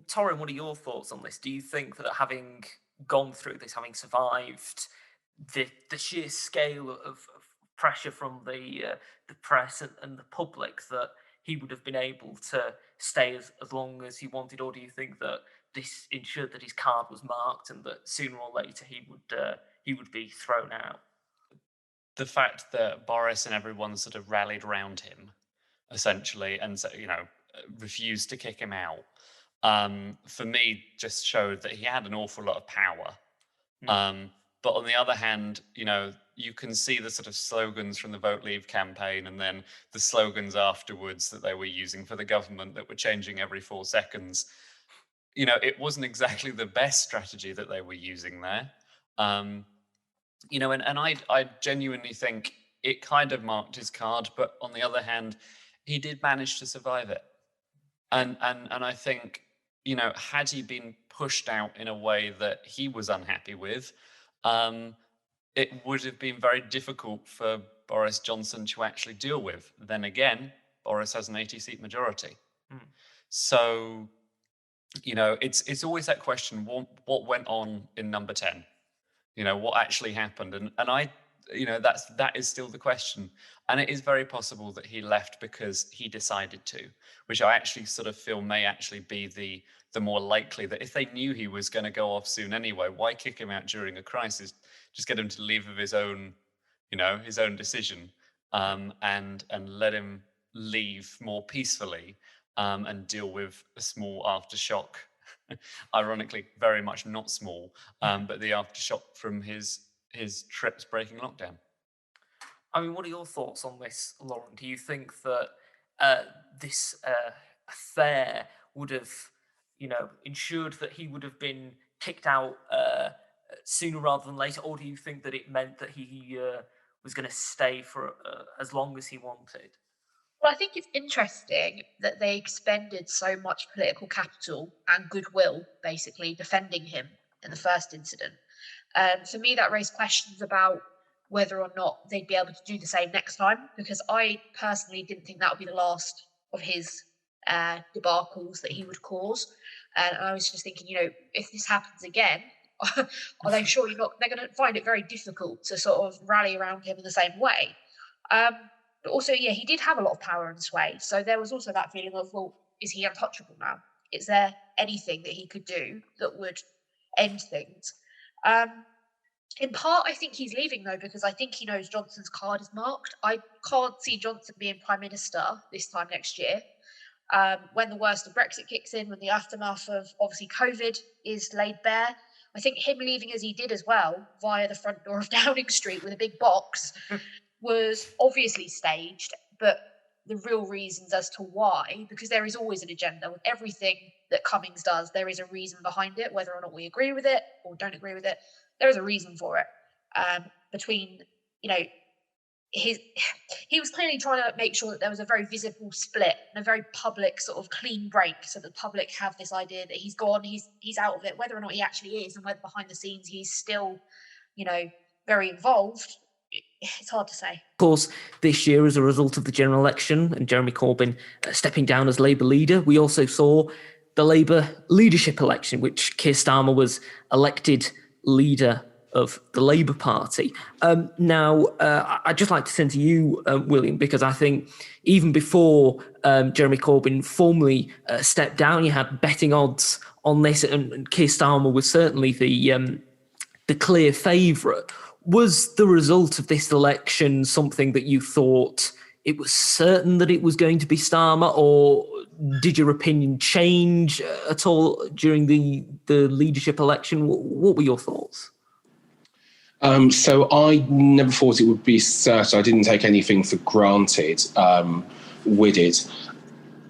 Torrin, what are your thoughts on this? Do you think that having gone through this, having survived the sheer scale of pressure from the press and the public, that he would have been able to stay as long as he wanted, or do you think that this ensured that his card was marked and that sooner or later he would be thrown out? The fact that Boris and everyone sort of rallied around him, essentially, and refused to kick him out, for me, just showed that he had an awful lot of power. But on the other hand, you can see the sort of slogans from the Vote Leave campaign and then the slogans afterwards that they were using for the government that were changing every 4 seconds. It wasn't exactly the best strategy that they were using there. And I genuinely think it kind of marked his card, but on the other hand, he did manage to survive it. And I think, had he been pushed out in a way that he was unhappy with, it would have been very difficult for Boris Johnson to actually deal with. Then again, Boris has an 80-seat majority. So, it's always that question, what went on in number 10? What actually happened? And that is still the question. And it is very possible that he left because he decided to, which I actually sort of feel may actually be the more likely, that if they knew he was going to go off soon anyway, why kick him out during a crisis? Just get him to leave of his own decision, and let him leave more peacefully, and deal with a small aftershock. Ironically, very much not small, but the aftershock from his trips breaking lockdown. I mean, what are your thoughts on this, Lauren? Do you think that this affair would have, ensured that he would have been kicked out sooner rather than later, or do you think that it meant that he was going to stay for as long as he wanted? Well, I think it's interesting that they expended so much political capital and goodwill, basically, defending him in the first incident. For me, that raised questions about whether or not they'd be able to do the same next time, because I personally didn't think that would be the last of his debacles that he would cause. And I was just thinking, if this happens again, are they sure they're going to find it very difficult to sort of rally around him in the same way? But also, he did have a lot of power and sway. So there was also that feeling of, well, is he untouchable now? Is there anything that he could do that would end things? In part, I think he's leaving, though, because I think he knows Johnson's card is marked. I can't see Johnson being Prime Minister this time next year. When the worst of Brexit kicks in, when the aftermath of, obviously, COVID is laid bare, I think him leaving as he did as well, via the front door of Downing Street with a big box, was obviously staged, but the real reasons as to why, because there is always an agenda with everything that Cummings does, there is a reason behind it, whether or not we agree with it or don't agree with it, there is a reason for it. He was clearly trying to make sure that there was a very visible split and a very public sort of clean break, so that the public have this idea that he's gone, he's out of it, whether or not he actually is, and whether behind the scenes he's still, very involved. It's hard to say. Of course, this year, as a result of the general election and Jeremy Corbyn stepping down as Labour leader, we also saw the Labour leadership election, which Keir Starmer was elected leader of the Labour Party. Now, I'd just like to send to you, William, because I think even before Jeremy Corbyn formally stepped down, you had betting odds on this, and Keir Starmer was certainly the clear favourite. Was the result of this election something that you thought it was certain that it was going to be Starmer, or did your opinion change at all during the leadership election? What were your thoughts? So I never thought it would be certain. I didn't take anything for granted with it.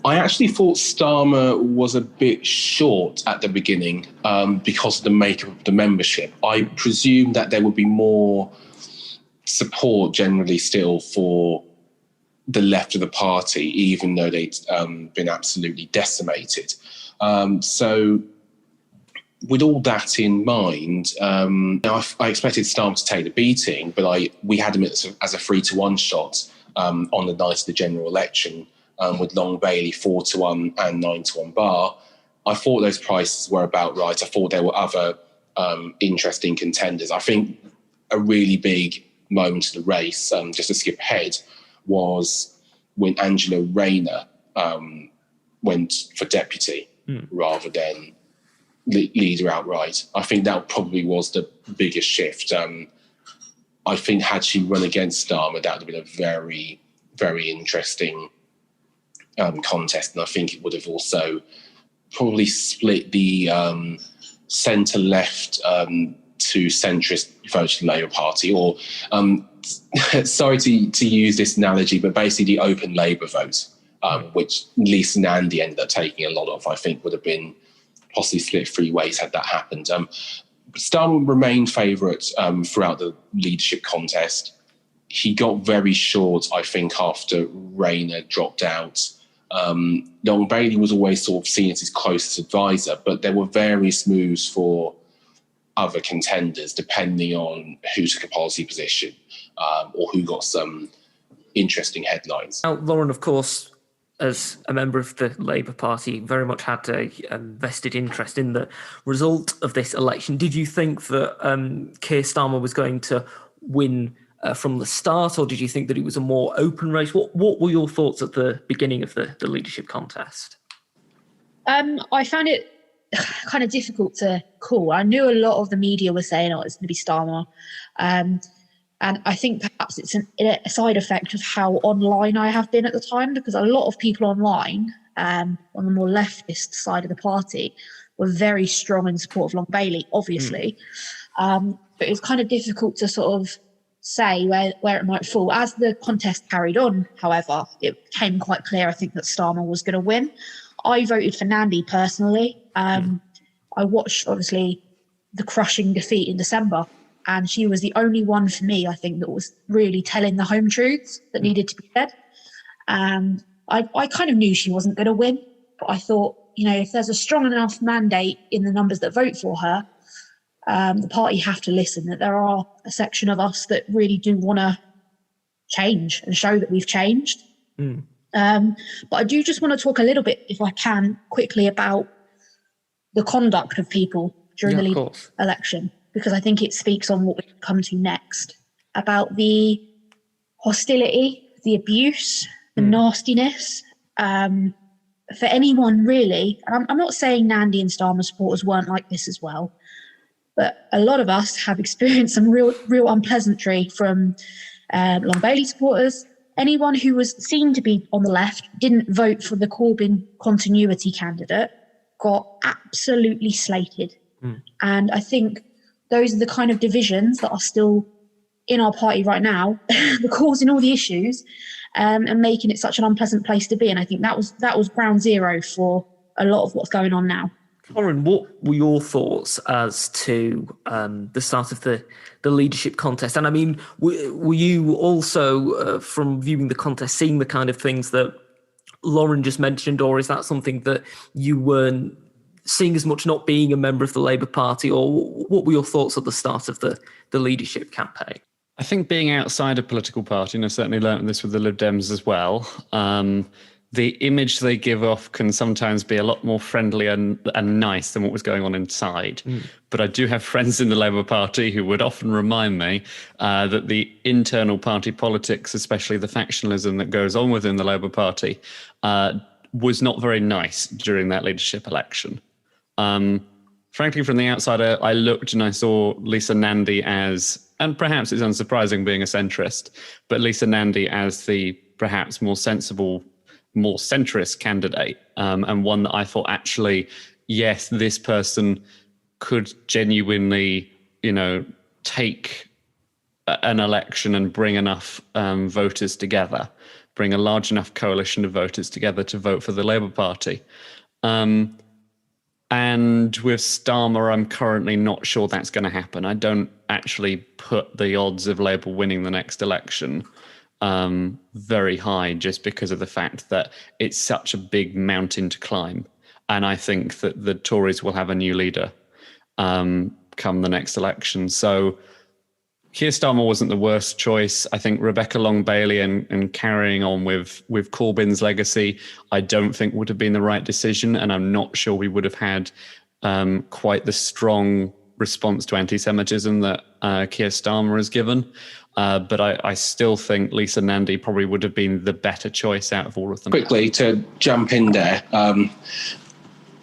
I actually thought Starmer was a bit short at the beginning because of the makeup of the membership. I presumed that there would be more support generally still for the left of the party, even though they'd been absolutely decimated. So with all that in mind, I expected Starmer to take the beating, but we had him as a 3-1 shot on the night of the general election, with Long Bailey 4-1 and 9-1 Barr. I thought those prices were about right. I thought there were other interesting contenders. I think a really big moment of the race, just to skip ahead, was when Angela Rayner went for deputy rather than leader outright. I think that probably was the biggest shift. I think had she run against Starmer, that would have been a very, very interesting contest, and I think it would have also probably split the centre-left to centrist vote to the Labour Party, or sorry to use this analogy, but basically the open Labour vote, which Lisa Nandy ended up taking a lot of. I think would have been possibly split 3 ways had that happened. Starmer remained favourite throughout the leadership contest. He got very short, I think, after Rayner dropped out. Long Bailey was always sort of seen as his closest advisor, but there were various moves for other contenders depending on who took a policy position or who got some interesting headlines. Now, Lauren, of course, as a member of the Labour Party, very much had a vested interest in the result of this election. Did you think that Keir Starmer was going to win from the start, or did you think that it was a more open race? What were your thoughts at the beginning of the leadership contest? I found it kind of difficult to call. I knew a lot of the media was saying, it's going to be Starmer. And I think perhaps it's a side effect of how online I have been at the time, because a lot of people online on the more leftist side of the party were very strong in support of Long Bailey, obviously. But it was kind of difficult to sort of say where it might fall. As the contest carried on, however, it became quite clear, I think, that Starmer was going to win. I voted for Nandy personally. I watched, obviously, the crushing defeat in December, and she was the only one for me, I think, that was really telling the home truths that needed to be said. And I kind of knew she wasn't going to win, but I thought, if there's a strong enough mandate in the numbers that vote for her, the party have to listen, that there are a section of us that really do want to change and show that we've changed. But I do just want to talk a little bit, if I can, quickly about the conduct of people during the election, because I think it speaks on what we come to next, about the hostility, the abuse, the nastiness. For anyone really, and I'm not saying Nandy and Starmer supporters weren't like this as well, but a lot of us have experienced some real unpleasantry from Long Bailey supporters. Anyone who was seen to be on the left, didn't vote for the Corbyn continuity candidate, got absolutely slated. And I think those are the kind of divisions that are still in our party right now, causing all the issues and making it such an unpleasant place to be. And I think that was ground zero for a lot of what's going on now. Torrin, what were your thoughts as to the start of the leadership contest? And I mean, were you also, from viewing the contest, seeing the kind of things that Lauren just mentioned, or is that something that you weren't seeing as much, not being a member of the Labour Party? Or what were your thoughts at the start of the leadership campaign? I think being outside a political party, and I certainly learned this with the Lib Dems as well, the image they give off can sometimes be a lot more friendly and nice than what was going on inside. But I do have friends in the Labour Party who would often remind me that the internal party politics, especially the factionalism that goes on within the Labour Party, was not very nice during that leadership election. Frankly, from the outside, I looked and I saw Lisa Nandy as, and perhaps it's unsurprising being a centrist, but Lisa Nandy as the perhaps more sensible, more centrist candidate, and one that I thought actually, yes, this person could genuinely, take an election and bring enough voters together bring a large enough coalition of voters together to vote for the Labour Party. And with Starmer, I'm currently not sure that's going to happen. I don't actually put the odds of Labour winning the next election very high, just because of the fact that it's such a big mountain to climb. And I think that the Tories will have a new leader come the next election. So Keir Starmer wasn't the worst choice. I think Rebecca Long-Bailey and carrying on with Corbyn's legacy, I don't think would have been the right decision. And I'm not sure we would have had quite the strong response to anti-Semitism that Keir Starmer has given. But I still think Lisa Nandy probably would have been the better choice out of all of them. Quickly, to jump in there,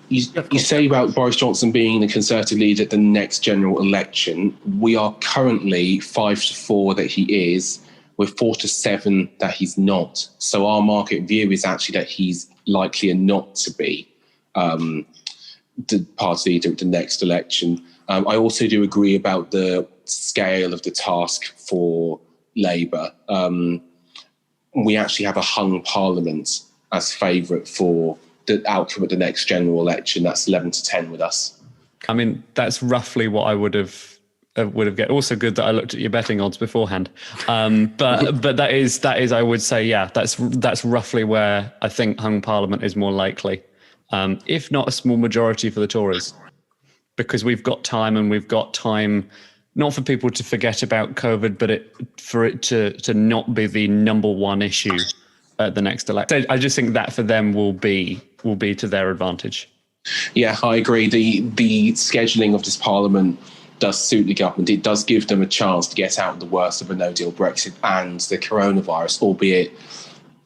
you say about Boris Johnson being the Conservative leader at the next general election. We are currently 5-4 that he is, with 4-7 that he's not. So our market view is actually that he's likelier not to be the party leader at the next election. I also do agree about the scale of the task for Labour. We actually have a hung parliament as favourite for the outcome of the next general election. That's 11-10 with us. I mean, that's roughly what I would have get. Also good that I looked at your betting odds beforehand. But that is I would say, yeah, that's roughly where I think hung parliament is more likely, if not a small majority for the Tories, because we've got time, and we've got time not for people to forget about COVID, but for it to not be the number one issue at the next election. I just think that for them will be to their advantage. Yeah, I agree. The scheduling of this parliament does suit the government. It does give them a chance to get out of the worst of a no-deal Brexit and the coronavirus, albeit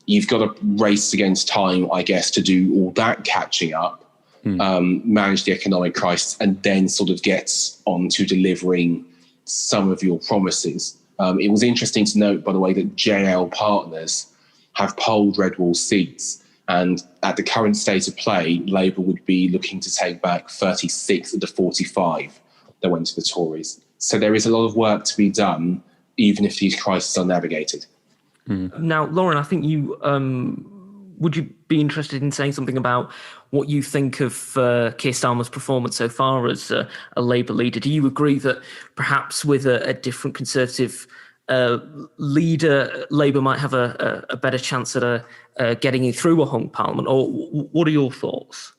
you've got to race against time, I guess, to do all that catching up, manage the economic crisis, and then sort of get on to delivering some of your promises. It was interesting to note, by the way, that JL Partners have polled Red Wall seats, and at the current state of play, Labour would be looking to take back 36 of the 45 that went to the Tories. So there is a lot of work to be done, even if these crises are navigated. Now, Lauren, I think you would you be interested in saying something about what you think of Keir Starmer's performance so far as a Labour leader? Do you agree that perhaps with a different Conservative leader, Labour might have a better chance at getting through a hung parliament? Or what are your thoughts?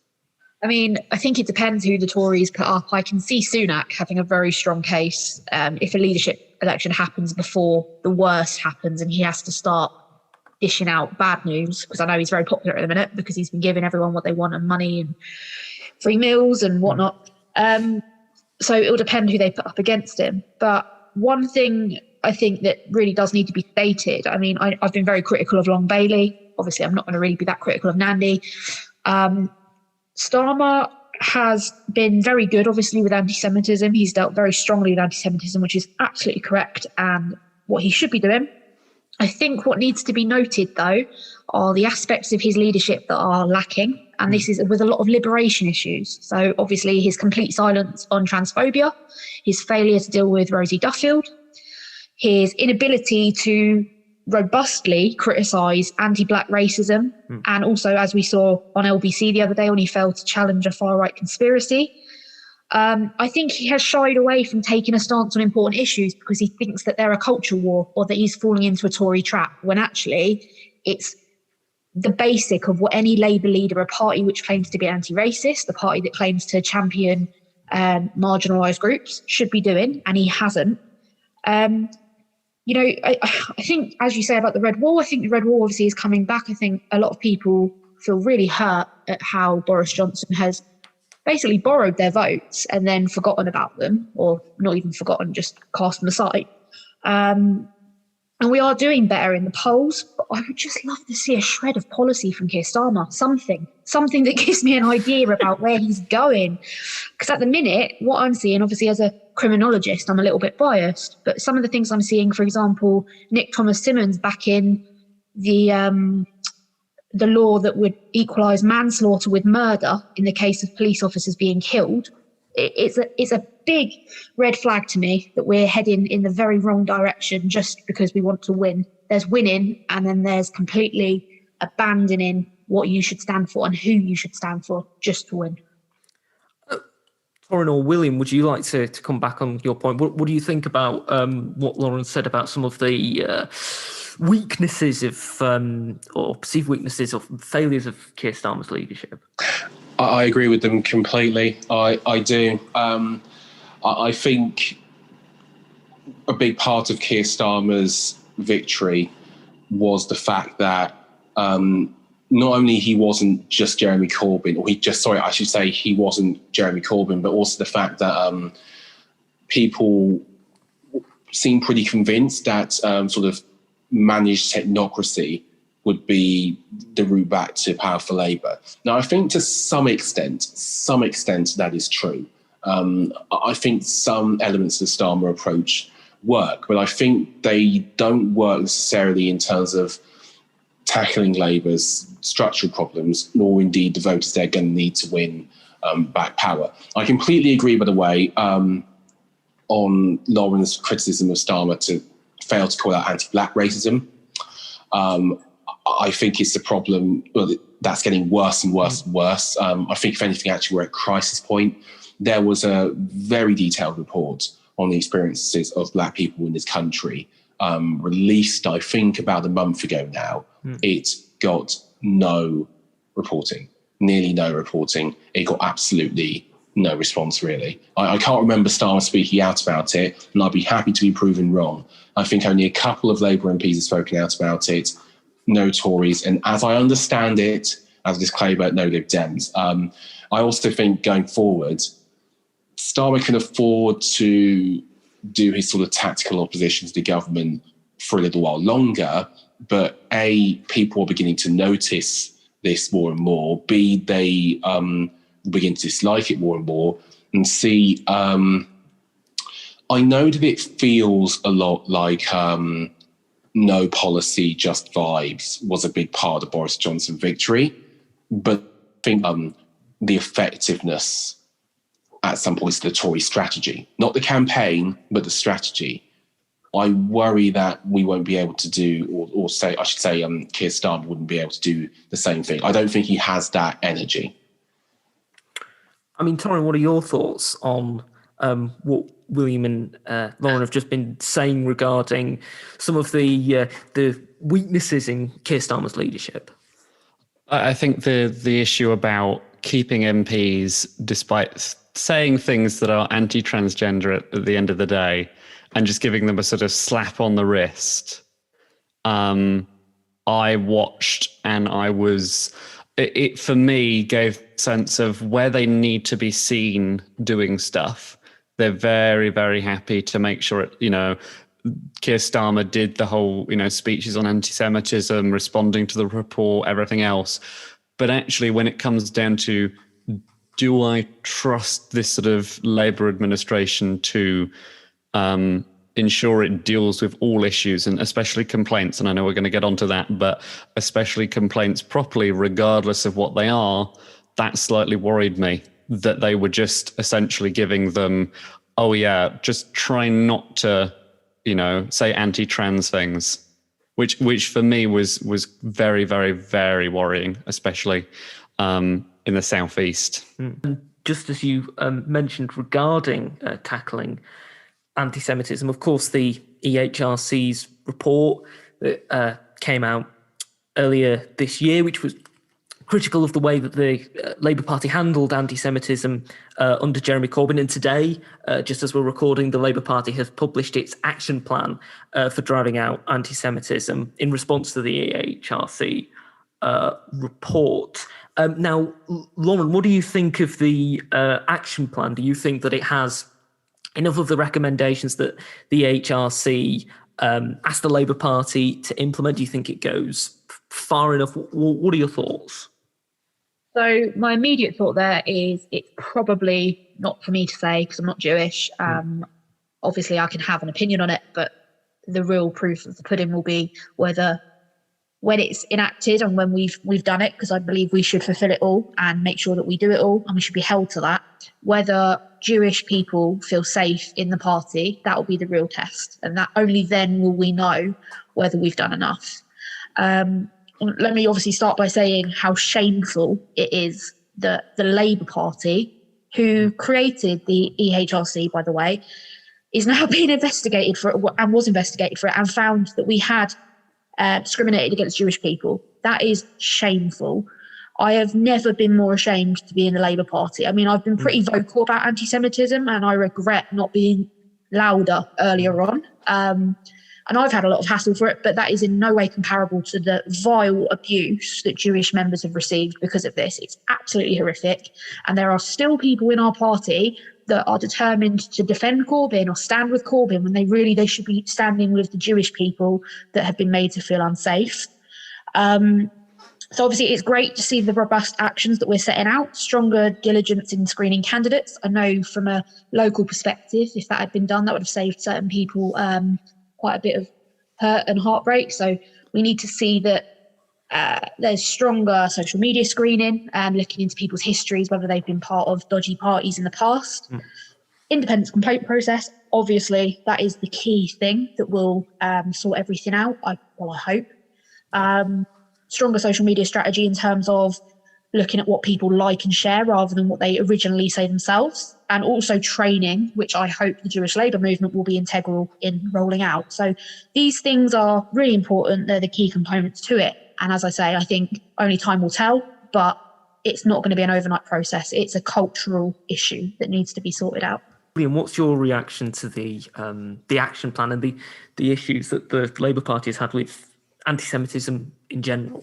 I mean, I think it depends who the Tories put up. I can see Sunak having a very strong case if a leadership election happens before the worst happens and he has to start dishing out bad news, because I know he's very popular at the minute because he's been giving everyone what they want and money and free meals and whatnot. So it will depend who they put up against him. But one thing I think that really does need to be stated, I mean, I've been very critical of Long-Bailey. Obviously, I'm not going to really be that critical of Nandy. Starmer has been very good, obviously, with anti-Semitism. He's dealt very strongly with anti-Semitism, which is absolutely correct and what he should be doing. I think what needs to be noted, though, are the aspects of his leadership that are lacking. And this is with a lot of liberation issues. So obviously his complete silence on transphobia, his failure to deal with Rosie Duffield, his inability to robustly criticise anti-black racism, and also, as we saw on LBC the other day when he failed to challenge a far-right conspiracy. I think he has shied away from taking a stance on important issues because he thinks that they're a culture war or that he's falling into a Tory trap, when actually it's the basic of what any Labour leader, a party which claims to be anti-racist, a party that claims to champion marginalised groups, should be doing, and he hasn't. You know, I think, as you say about the Red Wall, I think the Red Wall obviously is coming back. I think a lot of people feel really hurt at how Boris Johnson has basically borrowed their votes and then forgotten about them, or not even forgotten, just cast them aside. And we are doing better in the polls, but I would just love to see a shred of policy from Keir Starmer, something that gives me an idea about where he's going. Because at the minute, what I'm seeing, obviously as a criminologist, I'm a little bit biased, but some of the things I'm seeing, for example, Nick Thomas-Symonds back in the law that would equalise manslaughter with murder in the case of police officers being killed. It's a big red flag to me that we're heading in the very wrong direction just because we want to win there's winning, and then there's completely abandoning what you should stand for and who you should stand for just to win. Torrin or William, would you like to come back on your point? What do you think about what Lauren said about some of the weaknesses of, or perceived weaknesses or failures of Keir Starmer's leadership? I agree with them completely. I do. I think a big part of Keir Starmer's victory was the fact that not only he wasn't just Jeremy Corbyn, he wasn't Jeremy Corbyn, but also the fact that people seemed pretty convinced that sort of managed technocracy would be the route back to power for Labour. Now, I think to some extent that is true. I think some elements of the Starmer approach work, but I think they don't work necessarily in terms of tackling Labour's structural problems, nor indeed the voters they're going to need to win back power. I completely agree, by the way, on Lauren's criticism of Starmer to fail to call out anti-black racism. I think it's a problem that's getting worse and worse and worse. I think, if anything, actually, we're at crisis point. There was a very detailed report on the experiences of black people in this country, released, I think, about a month ago now. It got no reporting, nearly no reporting. It got absolutely no response, really. I can't remember Starmer speaking out about it, and I'd be happy to be proven wrong. I think only a couple of Labour MPs have spoken out about it, no Tories, and as I understand it, as a disclaimer, no Lib Dems. I also think going forward, Starmer can afford to do his sort of tactical opposition to the government for a little while longer, but A, people are beginning to notice this more and more, B, they begin to dislike it more and more, and C, I know that it feels a lot like no policy, just vibes was a big part of Boris Johnson's victory, but I think the effectiveness at some points the Tory strategy, not the campaign, but the strategy. I worry that we won't be able to do, or say, I should say, Keir Starmer wouldn't be able to do the same thing. I don't think he has that energy. I mean, Torrin, what are your thoughts on what William and Lauren have just been saying regarding some of the weaknesses in Keir Starmer's leadership? I think the issue about keeping MPs, despite saying things that are anti-transgender at the end of the day, and just giving them a sort of slap on the wrist. I watched, and it for me gave a sense of where they need to be seen doing stuff. They're very, very happy to make sure Keir Starmer did the whole, speeches on anti-Semitism, responding to the report, everything else. But actually, when it comes down to, do I trust this sort of Labour administration to ensure it deals with all issues, and especially complaints, and I know we're going to get onto that, but especially complaints properly, regardless of what they are, that slightly worried me, that they were just essentially giving them, oh yeah, just try not to, say anti-trans things, which for me was very, very, very worrying, especially in the southeast. And just as you mentioned regarding tackling anti-Semitism, of course, the EHRC's report that came out earlier this year, which was critical of the way that the Labour Party handled anti-Semitism under Jeremy Corbyn. And today, just as we're recording, the Labour Party has published its action plan for driving out anti-Semitism in response to the EHRC report. Now, Lauren, what do you think of the action plan? Do you think that it has enough of the recommendations that the HRC asked the Labour Party to implement? Do you think it goes far enough? What are your thoughts? So my immediate thought there is it's probably not for me to say because I'm not Jewish. Obviously, I can have an opinion on it, but the real proof of the pudding will be whether when it's enacted and when we've done it, because I believe we should fulfill it all and make sure that we do it all, and we should be held to that. Whether Jewish people feel safe in the party, that will be the real test, and that only then will we know whether we've done enough. Let me obviously start by saying how shameful it is that the Labour Party, who created the EHRC, by the way, is now being investigated for it, and was investigated for it, and found that we had discriminated against Jewish people. That is shameful. I have never been more ashamed to be in the Labour Party. I mean, I've been pretty vocal about anti-Semitism, and I regret not being louder earlier on. And I've had a lot of hassle for it, but that is in no way comparable to the vile abuse that Jewish members have received because of this. It's absolutely horrific. And there are still people in our party that are determined to defend Corbyn or stand with Corbyn when they should be standing with the Jewish people that have been made to feel unsafe. So obviously it's great to see the robust actions that we're setting out, stronger diligence in screening candidates. I know from a local perspective, if that had been done, that would have saved certain people quite a bit of hurt and heartbreak. So we need to see that there's stronger social media screening, looking into people's histories, whether they've been part of dodgy parties in the past. Independent complaint process, obviously, that is the key thing that will sort everything out, I hope. Stronger social media strategy in terms of looking at what people like and share rather than what they originally say themselves, and also training, which I hope the Jewish Labour movement will be integral in rolling out. So these things are really important. They're the key components to it. And as I say, I think only time will tell, but it's not going to be an overnight process. It's a cultural issue that needs to be sorted out. William, what's your reaction to the action plan and the issues that the Labour Party has had with anti-Semitism in general?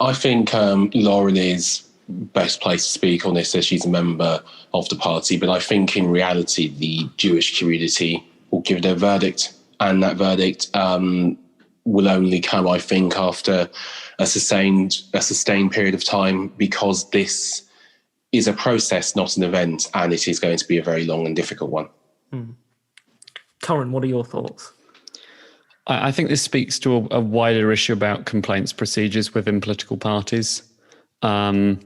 I think Lauren is best placed to speak on this as she's a member of the party, but I think in reality the Jewish community will give their verdict, and that verdict will only come, I think, after a sustained period of time, because this is a process, not an event, and it is going to be a very long and difficult one. Torrin, what are your thoughts? I think this speaks to a wider issue about complaints procedures within political parties. To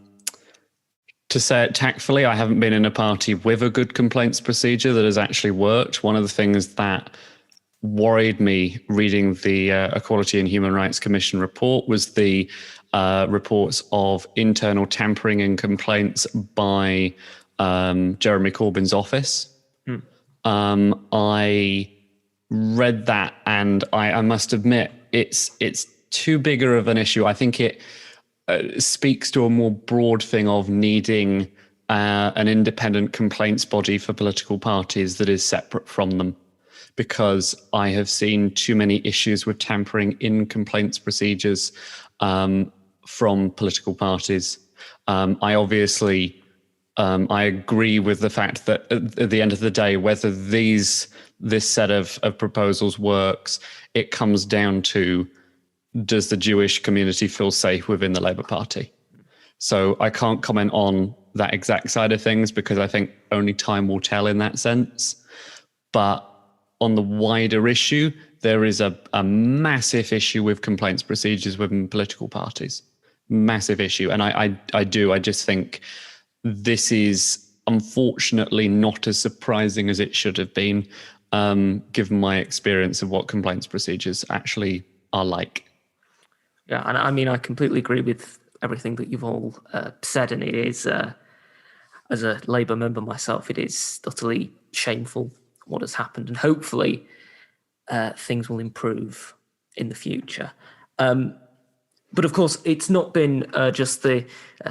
say it tactfully, I haven't been in a party with a good complaints procedure that has actually worked. One of the things that worried me reading the Equality and Human Rights Commission report was the reports of internal tampering and complaints by Jeremy Corbyn's office. I read that, and I must admit it's too bigger of an issue. I think it speaks to a more broad thing of needing an independent complaints body for political parties that is separate from them, because I have seen too many issues with tampering in complaints procedures from political parties. I obviously I agree with the fact that at the end of the day, whether this set of proposals works, it comes down to, does the Jewish community feel safe within the Labour Party? So I can't comment on that exact side of things because I think only time will tell in that sense. But on the wider issue, there is a massive issue with complaints procedures within political parties. Massive issue. And I just think this is unfortunately not as surprising as it should have been, given my experience of what complaints procedures actually are like. Yeah, and I mean, I completely agree with everything that you've all said, and it is, as a Labour member myself, it is utterly shameful what has happened, and hopefully things will improve in the future. But of course, it's not been just the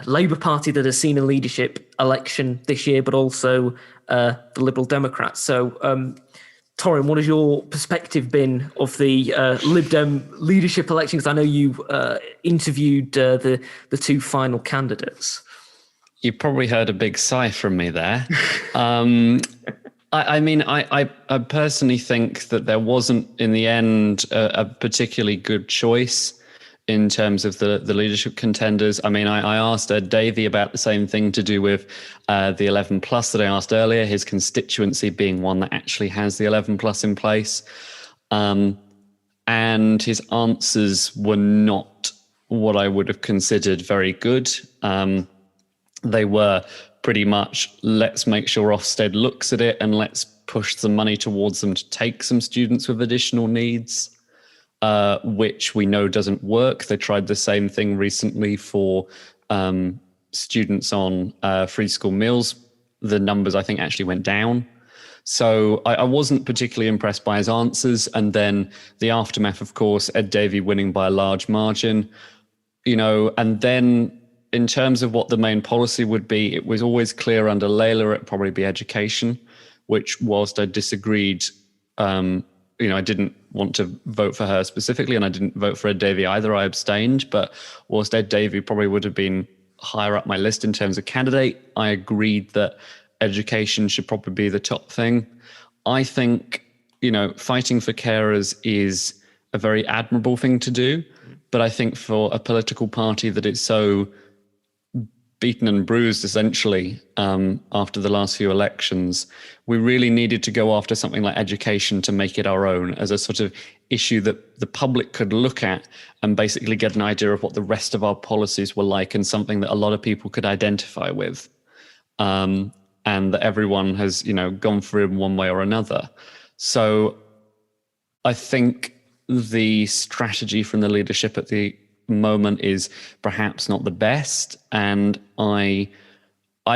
Labour Party that has seen a leadership election this year, but also the Liberal Democrats. So, Torrin, what has your perspective been of the Lib Dem leadership election? Because I know you interviewed the two final candidates. You probably heard a big sigh from me there. I mean, I personally think that there wasn't, in the end, a particularly good choice in terms of the leadership contenders. I mean, I asked Davey about the same thing to do with the 11 plus that I asked earlier, his constituency being one that actually has the 11 plus in place. and his answers were not what I would have considered very good. They were pretty much, let's make sure Ofsted looks at it and let's push some money towards them to take some students with additional needs, which we know doesn't work. They tried the same thing recently for students on free school meals. The numbers, I think, actually went down. So I wasn't particularly impressed by his answers. And then the aftermath, of course, Ed Davey winning by a large margin, and then in terms of what the main policy would be, it was always clear under Layla it'd probably be education, which whilst I disagreed, I didn't want to vote for her specifically, and I didn't vote for Ed Davey either. I abstained, but whilst Ed Davey probably would have been higher up my list in terms of candidate, I agreed that education should probably be the top thing. I think, fighting for carers is a very admirable thing to do, but I think for a political party that is so beaten and bruised, essentially, after the last few elections, we really needed to go after something like education to make it our own as a sort of issue that the public could look at and basically get an idea of what the rest of our policies were like, and something that a lot of people could identify with. And that everyone has, gone through in one way or another. So I think the strategy from the leadership at the moment is perhaps not the best. And I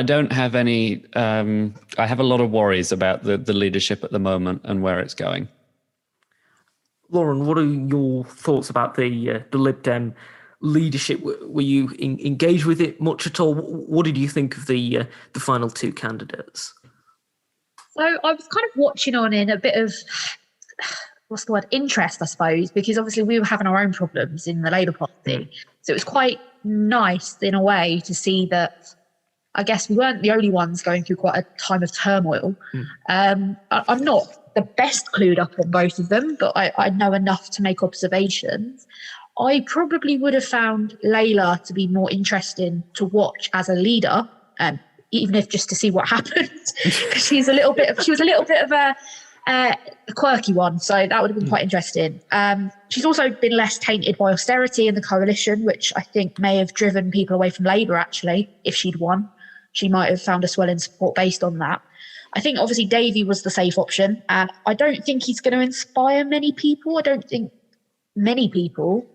don't have any, I have a lot of worries about the leadership at the moment and where it's going. Lauren, what are your thoughts about the Lib Dem leadership? Were you engaged with it much at all? What did you think of the final two candidates? So I was kind of watching on in a bit of, interest, I suppose, because obviously we were having our own problems in the Labour Party. So it was quite nice in a way to see that, I guess we weren't the only ones going through quite a time of turmoil. I'm not the best clued up on both of them, but I know enough to make observations. I probably would have found Layla to be more interesting to watch as a leader, even if just to see what happened, because she was a little bit of a quirky one, so that would have been quite interesting. She's also been less tainted by austerity in the coalition, which I think may have driven people away from Labour. Actually, if she'd won, she might have found a swell in support based on that. I think obviously Davey was the safe option, and I don't think he's going to inspire many people. I don't think many people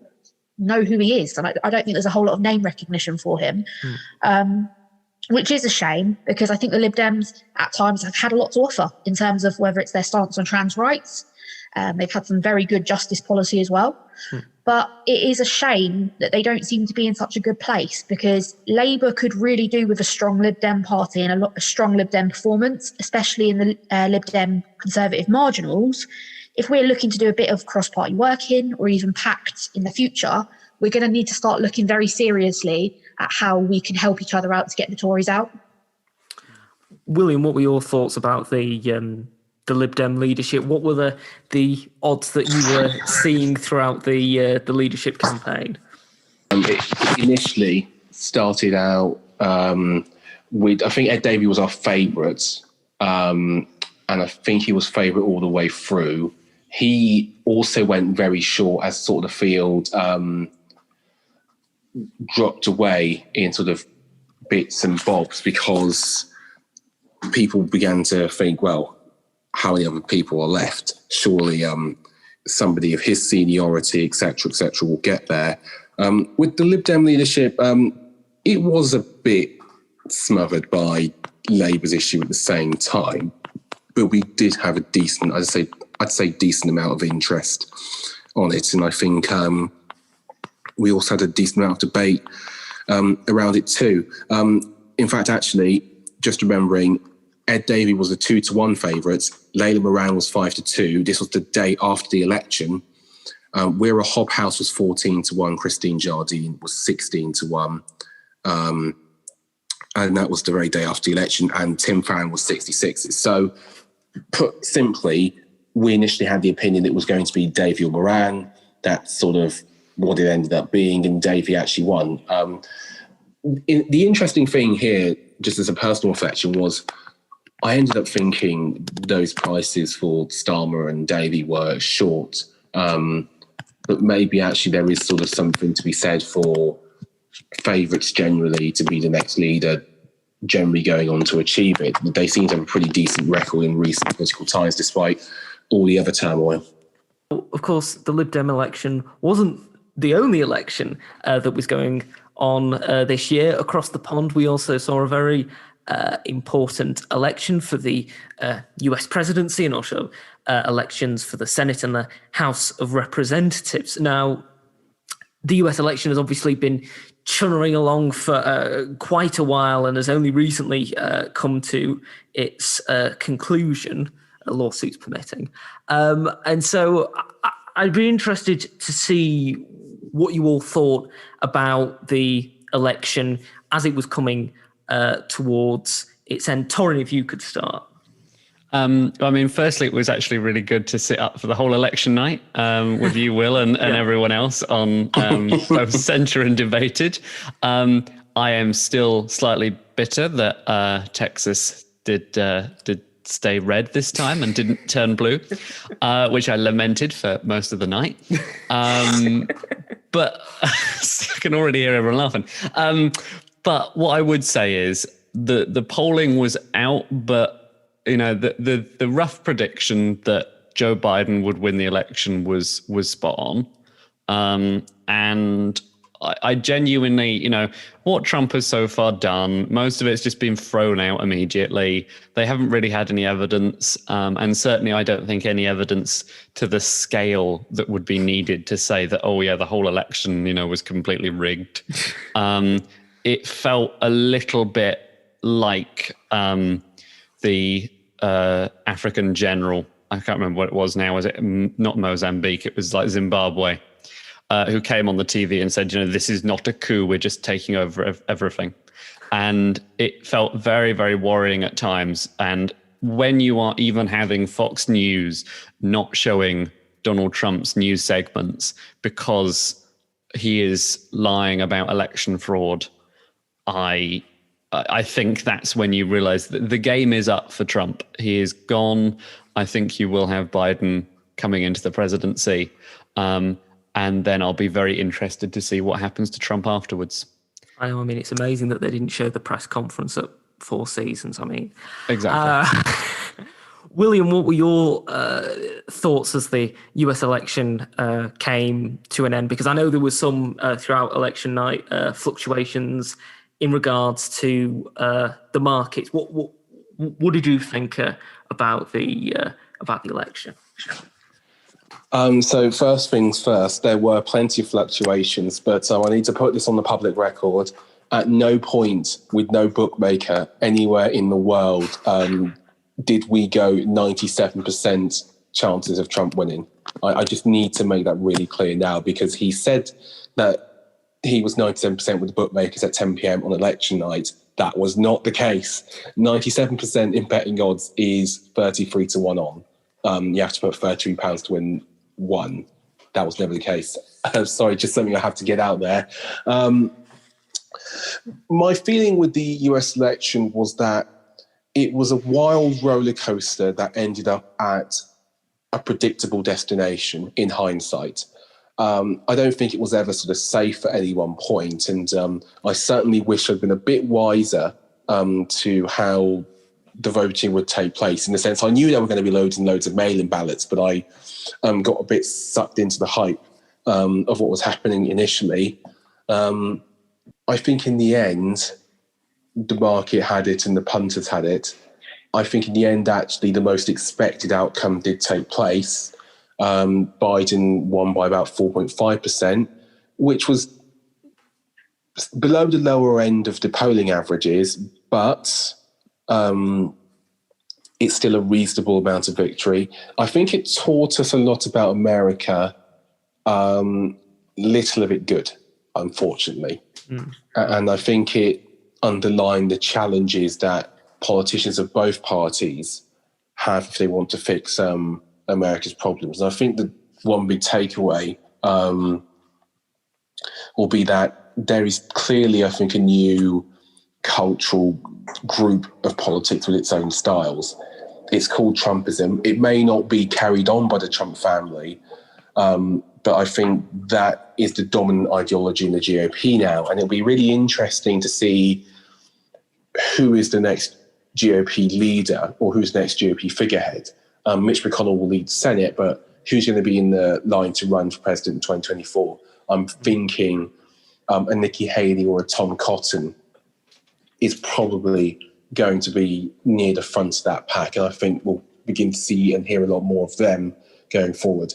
know who he is, and I don't think there's a whole lot of name recognition for him, which is a shame, because I think the Lib Dems at times have had a lot to offer in terms of whether it's their stance on trans rights. They've had some very good justice policy as well, but it is a shame that they don't seem to be in such a good place, because Labour could really do with a strong Lib Dem party and a strong Lib Dem performance, especially in the Lib Dem Conservative marginals. If we're looking to do a bit of cross-party working or even pact in the future, we're going to need to start looking very seriously at how we can help each other out to get the Tories out. William, what were your thoughts about the Lib Dem leadership? What were the odds that you were seeing throughout the leadership campaign? It initially started out with, I think Ed Davey was our favourite, and I think he was favourite all the way through. He also went very short as sort of the field dropped away in sort of bits and bobs, because people began to think, well, how many other people are left? Surely somebody of his seniority, et cetera, will get there. With the Lib Dem leadership, it was a bit smothered by Labour's issue at the same time, but we did have a decent, I'd say decent amount of interest on it. And I think we also had a decent amount of debate around it too. In fact, actually, just remembering, Ed Davey was a 2-1 favourite. Layla Moran was 5-2. This was the day after the election. Wera Hobhouse was 14-1. Christine Jardine was 16-1. And that was the very day after the election. And Tim Farron was 66. So, put simply, we initially had the opinion it was going to be Davey or Moran. That's sort of what it ended up being, and Davey actually won. The interesting thing here, just as a personal reflection, was I ended up thinking those prices for Starmer and Davey were short. but maybe actually there is sort of something to be said for favourites generally to be the next leader, generally going on to achieve it. They seem to have a pretty decent record in recent political times, despite all the other turmoil. Of course, the Lib Dem election wasn't the only election that was going on this year. Across the pond, we also saw a very important election for the US presidency, and also elections for the Senate and the House of Representatives. Now, the US election has obviously been chunnering along for quite a while and has only recently come to its conclusion, lawsuits permitting. And so I'd be interested to see what you all thought about the election as it was coming towards its end. Torrin, if you could start. I mean, firstly, it was actually really good to sit up for the whole election night with you, Will, and everyone else on both Centre and Debated. I am still slightly bitter that Texas did stay red this time and didn't turn blue, which I lamented for most of the night. But I can already hear everyone laughing. But what I would say is the polling was out, but you know, the rough prediction that Joe Biden would win the election was spot on. And I genuinely, you know, what Trump has so far done, most of it's just been thrown out immediately. They haven't really had any evidence. And certainly I don't think any evidence to the scale that would be needed to say that, oh yeah, the whole election, you know, was completely rigged. It felt a little bit like the African general, I can't remember what it was now, was it not Mozambique, it was like Zimbabwe, who came on the TV and said, you know, this is not a coup, we're just taking over everything. And it felt very, very worrying at times. And when you are even having Fox News not showing Donald Trump's news segments because he is lying about election fraud, I think that's when you realize that the game is up for Trump. He is gone. I think you will have Biden coming into the presidency. And then I'll be very interested to see what happens to Trump afterwards. I know. I mean, it's amazing that they didn't show the press conference at Four Seasons. I mean, exactly. William, what were your thoughts as the US election came to an end? Because I know there was some throughout election night fluctuations in regards to the markets. What did you think about the election? So first things first, there were plenty of fluctuations, but I need to put this on the public record. At no point with no bookmaker anywhere in the world did we go 97% chances of Trump winning. I just need to make that really clear now, because he said that he was 97% with the bookmakers at 10 p.m. on election night. That was not the case. 97% in betting odds is 33 to 1 on. You have to put £33 to win one. That was never the case. Sorry, just something I have to get out there. My feeling with the US election was that it was a wild roller coaster that ended up at a predictable destination in hindsight. I don't think it was ever sort of safe at any one point. And I certainly wish I'd been a bit wiser to how the voting would take place. In the sense, I knew there were going to be loads and loads of mail-in ballots, but I got a bit sucked into the hype of what was happening initially. I think in the end, the market had it and the punters had it. I think in the end, actually, the most expected outcome did take place. Biden won by about 4.5%, which was below the lower end of the polling averages, but it's still a reasonable amount of victory. I think it taught us a lot about America, little of it good, unfortunately. And I think it underlined the challenges that politicians of both parties have if they want to fix America's problems. And I think the one big takeaway will be that there is clearly, I think, a new cultural group of politics with its own styles. It's called Trumpism. It may not be carried on by the Trump family, But I think that is the dominant ideology in the GOP now. And it'll be really interesting to see who is the next GOP leader or who's the next GOP figurehead. Mitch McConnell will lead the Senate, but who's going to be in the line to run for president in 2024? I'm thinking a Nikki Haley or a Tom Cotton is probably going to be near the front of that pack. And I think we'll begin to see and hear a lot more of them going forward.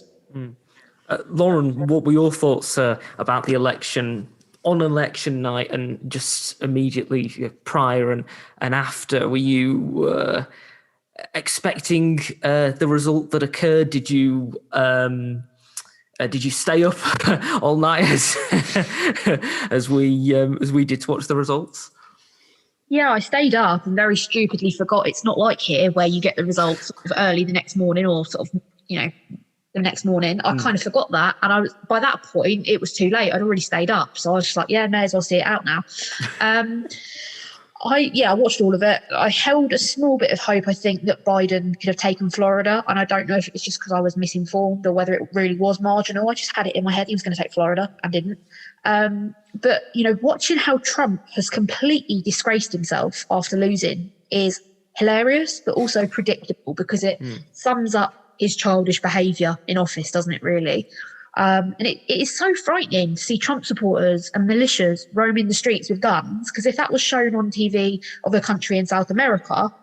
Lauren, what were your thoughts about the election on election night and just immediately prior and after? Were you expecting the result that occurred? Did you stay up all night as we did to watch the results? Yeah, I stayed up and very stupidly forgot. It's not like here where you get the results sort of early the next morning or sort of, the next morning. I kind of forgot that. And by that point, it was too late. I'd already stayed up. So I was just like, yeah, may as well see it out now. I watched all of it. I held a small bit of hope, I think, that Biden could have taken Florida. And I don't know if it's just because I was misinformed or whether it really was marginal. I just had it in my head he was going to take Florida and didn't. But, watching how Trump has completely disgraced himself after losing is hilarious, but also predictable because it sums up his childish behaviour in office, doesn't it, really? And it is so frightening to see Trump supporters and militias roaming the streets with guns, because if that was shown on TV of a country in South America,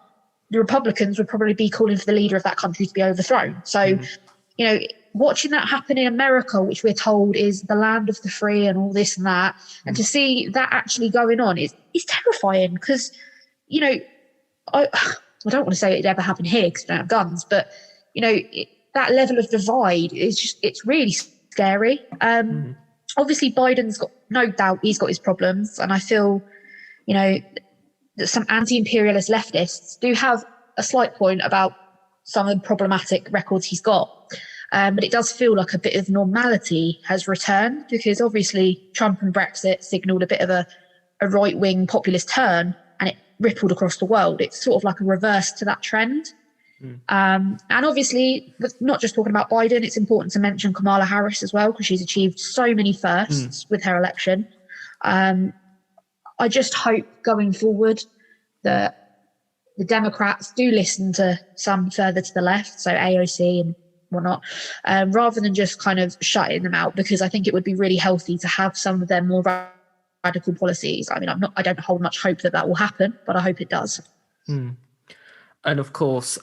the Republicans would probably be calling for the leader of that country to be overthrown. So, watching that happen in America, which we're told is the land of the free and all this and that, and to see that actually going on is terrifying because, I don't want to say it'd ever happen here because we don't have guns, but, that level of divide is it's really scary. Obviously, Biden's got no doubt he's got his problems. And I feel, that some anti-imperialist leftists do have a slight point about some of the problematic records he's got. But it does feel like a bit of normality has returned because obviously Trump and Brexit signalled a bit of a right-wing populist turn and it rippled across the world. It's sort of like a reverse to that trend. And obviously, not just talking about Biden, it's important to mention Kamala Harris as well, because she's achieved so many firsts with her election. I just hope going forward that the Democrats do listen to some further to the left, so AOC and whatnot, rather than just kind of shutting them out, because I think it would be really healthy to have some of their more radical policies. I mean, I don't hold much hope that will happen, but I hope it does. And of course,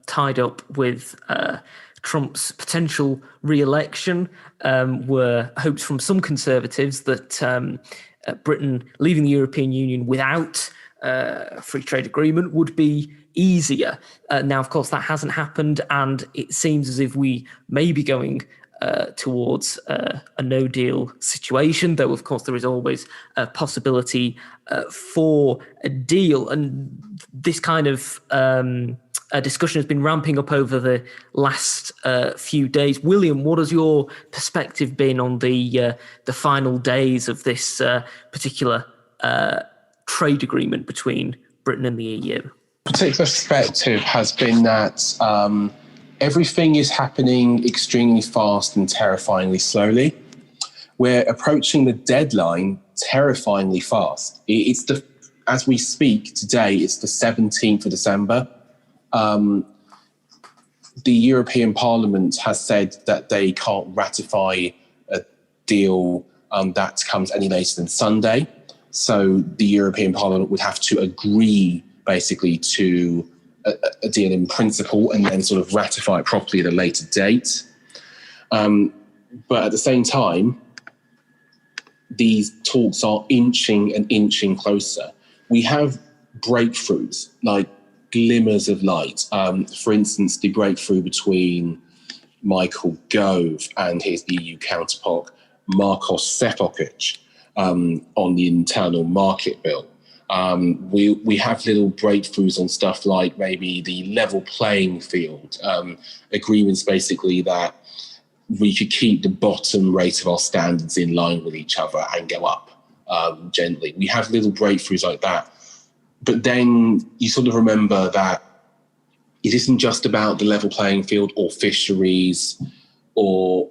tied up with Trump's potential re-election were hopes from some conservatives that Britain leaving the European Union without a free trade agreement would be easier. Now, of course, that hasn't happened, and it seems as if we may be going towards a no-deal situation, though, of course, there is always a possibility for a deal. And this kind of discussion has been ramping up over the last few days. William, what has your perspective been on the final days of this particular trade agreement between Britain and the EU? Particular perspective has been that everything is happening extremely fast and terrifyingly slowly. We're approaching the deadline terrifyingly fast. As we speak today, it's the 17th of December. The European Parliament has said that they can't ratify a deal that comes any later than Sunday. So the European Parliament would have to agree basically to a deal in principle and then sort of ratify it properly at a later date. But at the same time, these talks are inching and inching closer. We have breakthroughs, like glimmers of light. For instance, the breakthrough between Michael Gove and his EU counterpart, Markos Sepovic, on the internal market bill. We have little breakthroughs on stuff like maybe the level playing field, agreements basically that we could keep the bottom rate of our standards in line with each other and go up gently. We have little breakthroughs like that. But then you sort of remember that it isn't just about the level playing field or fisheries or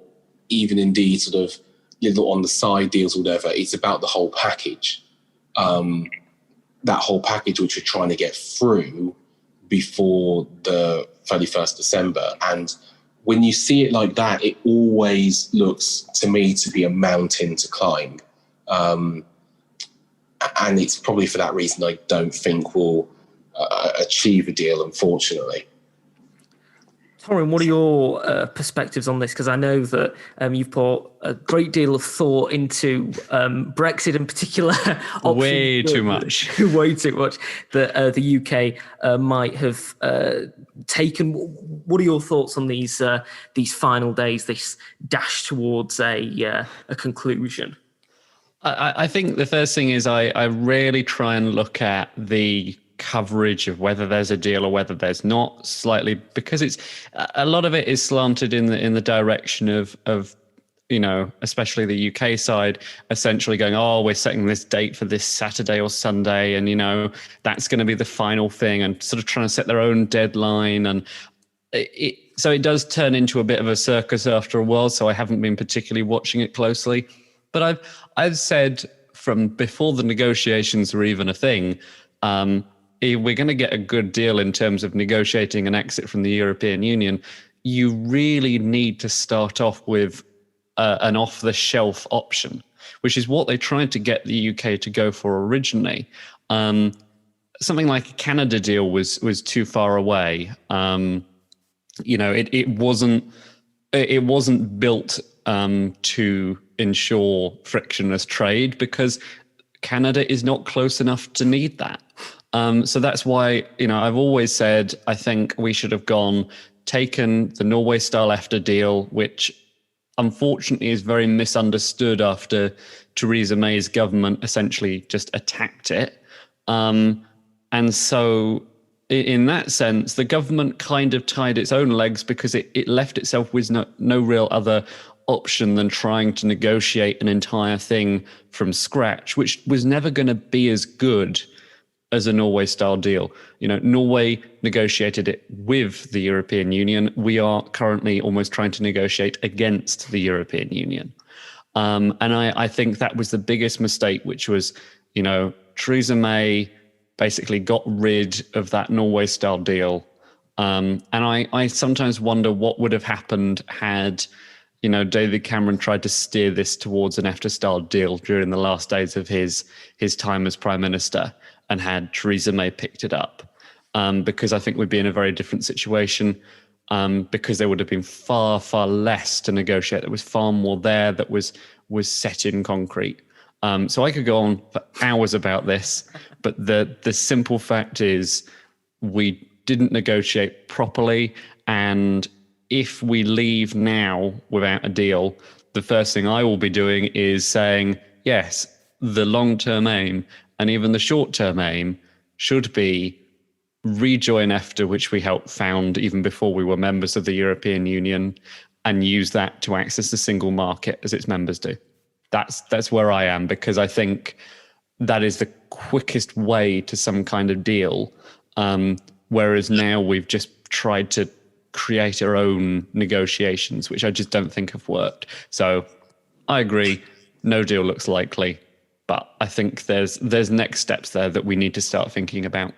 even indeed sort of little on the side deals or whatever. It's about the whole package. That whole package which we're trying to get through before the 31st December. And when you see it like that, it always looks to me to be a mountain to climb. And it's probably for that reason I don't think we'll achieve a deal, unfortunately. Torrin, what are your perspectives on this? Because I know that you've put a great deal of thought into Brexit in particular. Way too much. Way too much that the UK might have taken. What are your thoughts on these final days, this dash towards a conclusion? I think the first thing is I really try and look at the coverage of whether there's a deal or whether there's not, slightly, because it's a lot of it is slanted in the direction of especially the UK side essentially going, oh, we're setting this date for this Saturday or Sunday, and that's going to be the final thing, and sort of trying to set their own deadline, and so it does turn into a bit of a circus after a while. So I haven't been particularly watching it closely, but I've said from before the negotiations were even a thing, if we're going to get a good deal in terms of negotiating an exit from the European Union, you really need to start off with an off-the-shelf option, which is what they tried to get the UK to go for originally. Something like a Canada deal was too far away. It wasn't built to ensure frictionless trade because Canada is not close enough to need that. So that's why, I've always said, I think we should have taken the Norway-style EFTA deal, which unfortunately is very misunderstood after Theresa May's government essentially just attacked it. And so in that sense, the government kind of tied its own legs because it left itself with no real other option than trying to negotiate an entire thing from scratch, which was never going to be as good as a Norway-style deal. Norway negotiated it with the European Union. We are currently almost trying to negotiate against the European Union. And I think that was the biggest mistake, which was, Theresa May basically got rid of that Norway-style deal. And I sometimes wonder what would have happened had, David Cameron tried to steer this towards an EFTA-style deal during the last days of his time as Prime Minister, and had Theresa May picked it up, because I think we'd be in a very different situation, because there would have been far, far less to negotiate. There was far more there that was set in concrete. So I could go on for hours about this, but the simple fact is we didn't negotiate properly, and if we leave now without a deal, the first thing I will be doing is saying, yes, the long-term aim and even the short-term aim should be rejoin EFTA, which we helped found even before we were members of the European Union, and use that to access the single market as its members do. That's where I am, because I think that is the quickest way to some kind of deal. Whereas now we've just tried to create our own negotiations, which I just don't think have worked. So I agree, no deal looks likely. But I think there's next steps there that we need to start thinking about.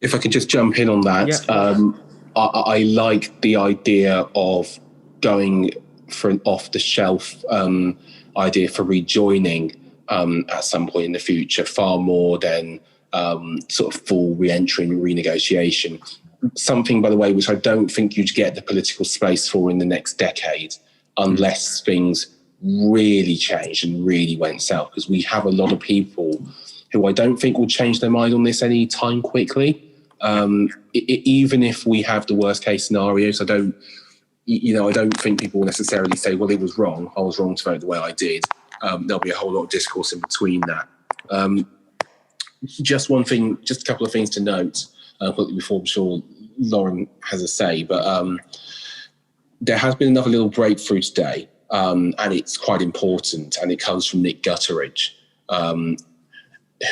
If I could just jump in on that, yeah. I like the idea of going for an off-the-shelf idea for rejoining at some point in the future, far more than sort of full re-entry and renegotiation. Something, by the way, which I don't think you'd get the political space for in the next decade unless things really changed and really went south, because we have a lot of people who I don't think will change their mind on this any time quickly. Even if we have the worst case scenarios, I don't think people will necessarily say, well, it was wrong. I was wrong to vote the way I did. There'll be a whole lot of discourse in between that. Just one thing, just a couple of things to note quickly before I'm sure Lauren has a say, but there has been another little breakthrough today. And it's quite important, and it comes from Nick Gutteridge,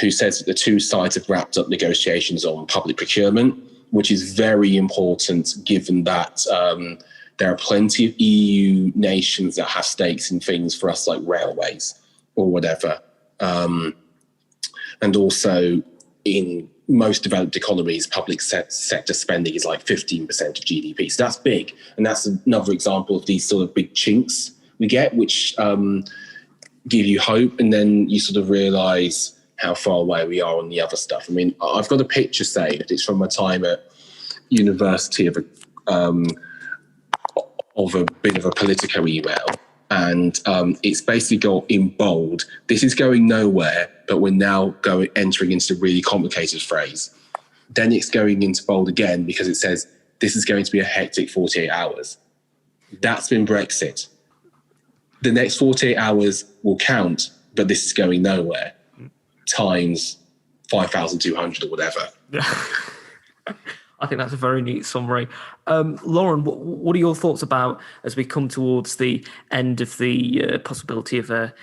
who says that the two sides have wrapped up negotiations on public procurement, which is very important given that There are plenty of EU nations that have stakes in things for us, like railways or whatever. And also in most developed economies, public sector spending is like 15% of GDP. So that's big. And that's another example of these sort of big chinks we get, which give you hope. And then you sort of realise how far away we are on the other stuff. I mean, I've got a picture saved. It's from my time at university of a bit of a Politico email. And it's basically got in bold, this is going nowhere, but we're now entering into a really complicated phrase. Then it's going into bold again because it says, this is going to be a hectic 48 hours. That's been Brexit. The next 48 hours will count, but this is going nowhere, times 5,200 or whatever. I think that's a very neat summary. Lauren, what are your thoughts about as we come towards the end of the possibility of a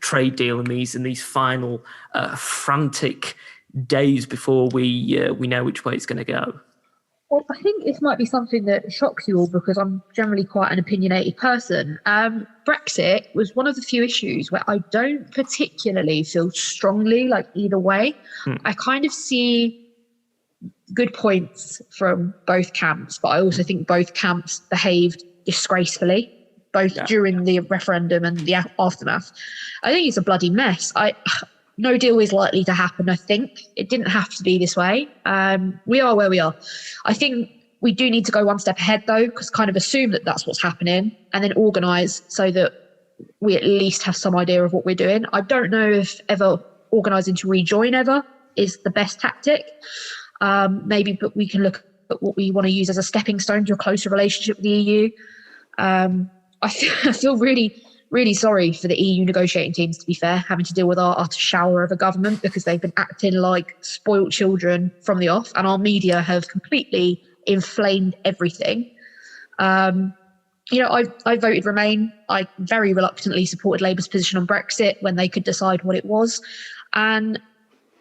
trade deal in these final frantic days before we know which way it's going to go? Well, I think this might be something that shocks you all because I'm generally quite an opinionated person. Brexit was one of the few issues where I don't particularly feel strongly like either way. I kind of see good points from both camps, but I also think both camps behaved disgracefully, both during the referendum and the aftermath. I think it's a bloody mess. No deal is likely to happen, I think. It didn't have to be this way. We are where we are. I think we do need to go one step ahead, though, because kind of assume that that's what's happening and then organise so that we at least have some idea of what we're doing. I don't know if ever organising to rejoin ever is the best tactic. Maybe, but we can look at what we want to use as a stepping stone to a closer relationship with the EU. I feel really, really sorry for the EU negotiating teams, to be fair, having to deal with our utter shower of a government because they've been acting like spoilt children from the off, and our media have completely inflamed everything. I voted Remain. I very reluctantly supported Labour's position on Brexit when they could decide what it was. And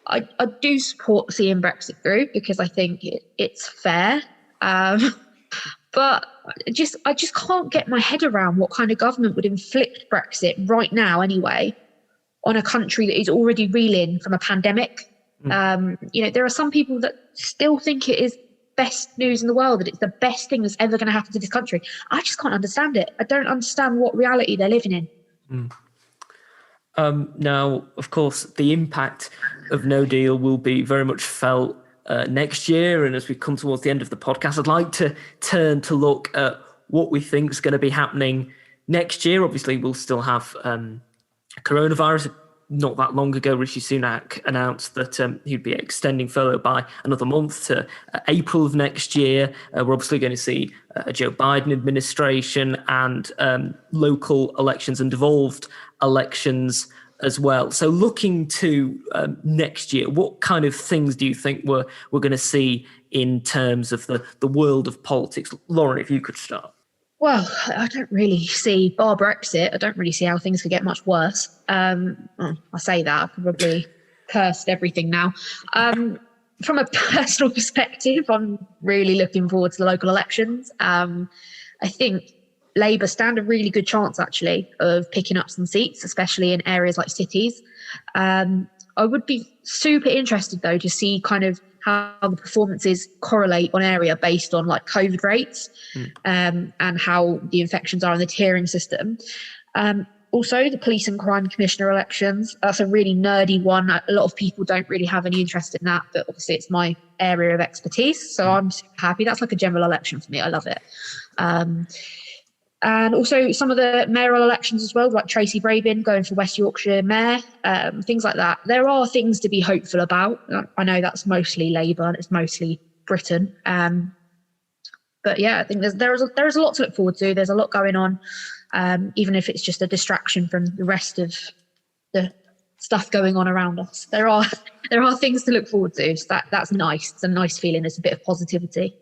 I do support seeing Brexit through because I think it's fair. But I just can't get my head around what kind of government would inflict Brexit right now anyway on a country that is already reeling from a pandemic. There are some people that still think it is best news in the world, that it's the best thing that's ever going to happen to this country. I just can't understand it. I don't understand what reality they're living in. Now, of course, the impact of no deal will be very much felt next year. And as we come towards the end of the podcast, I'd like to turn to look at what we think is going to be happening next year. Obviously, we'll still have coronavirus. Not that long ago, Rishi Sunak announced that he'd be extending furlough by another month to April of next year. We're obviously going to see a Joe Biden administration and local elections and devolved elections as well. So looking to next year, what kind of things do you think we're going to see in terms of the world of politics? Lauren, if you could start. Well, I don't really see, bar Brexit, I don't really see how things could get much worse. I say that, I've probably cursed everything now. From a personal perspective, I'm really looking forward to the local elections. I think Labour stand a really good chance, actually, of picking up some seats, especially in areas like cities. I would be super interested, though, to see kind of how the performances correlate on area based on like COVID rates and how the infections are in the tiering system. Also, the police and crime commissioner elections. That's a really nerdy one. A lot of people don't really have any interest in that, but obviously it's my area of expertise. So I'm super happy. That's like a general election for me. I love it. And also some of the mayoral elections as well, like Tracy Brabin going for West Yorkshire mayor, things like that. There are things to be hopeful about. I know that's mostly Labour and it's mostly Britain. But yeah, I think there is a lot to look forward to. There's a lot going on, even if it's just a distraction from the rest of the stuff going on around us. There are things to look forward to. So that's nice. It's a nice feeling. It's a bit of positivity.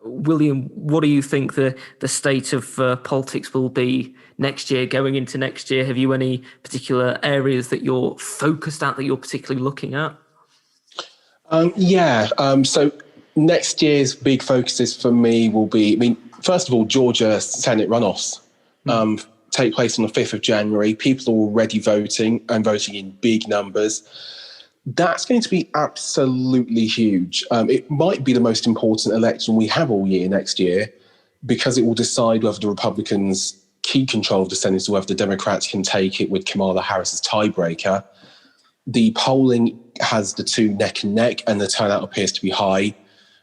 William, what do you think the state of politics will be next year, going into next year? Have you any particular areas that you're focused at, that you're particularly looking at? So next year's big focuses for me will be, first of all, Georgia Senate runoffs take place on the 5th of January. People are already voting and voting in big numbers. That's going to be absolutely huge. It might be the most important election we have all year next year, because it will decide whether the Republicans keep control of the Senate or whether the Democrats can take it with Kamala Harris as tiebreaker. The polling has the two neck and neck, and the turnout appears to be high.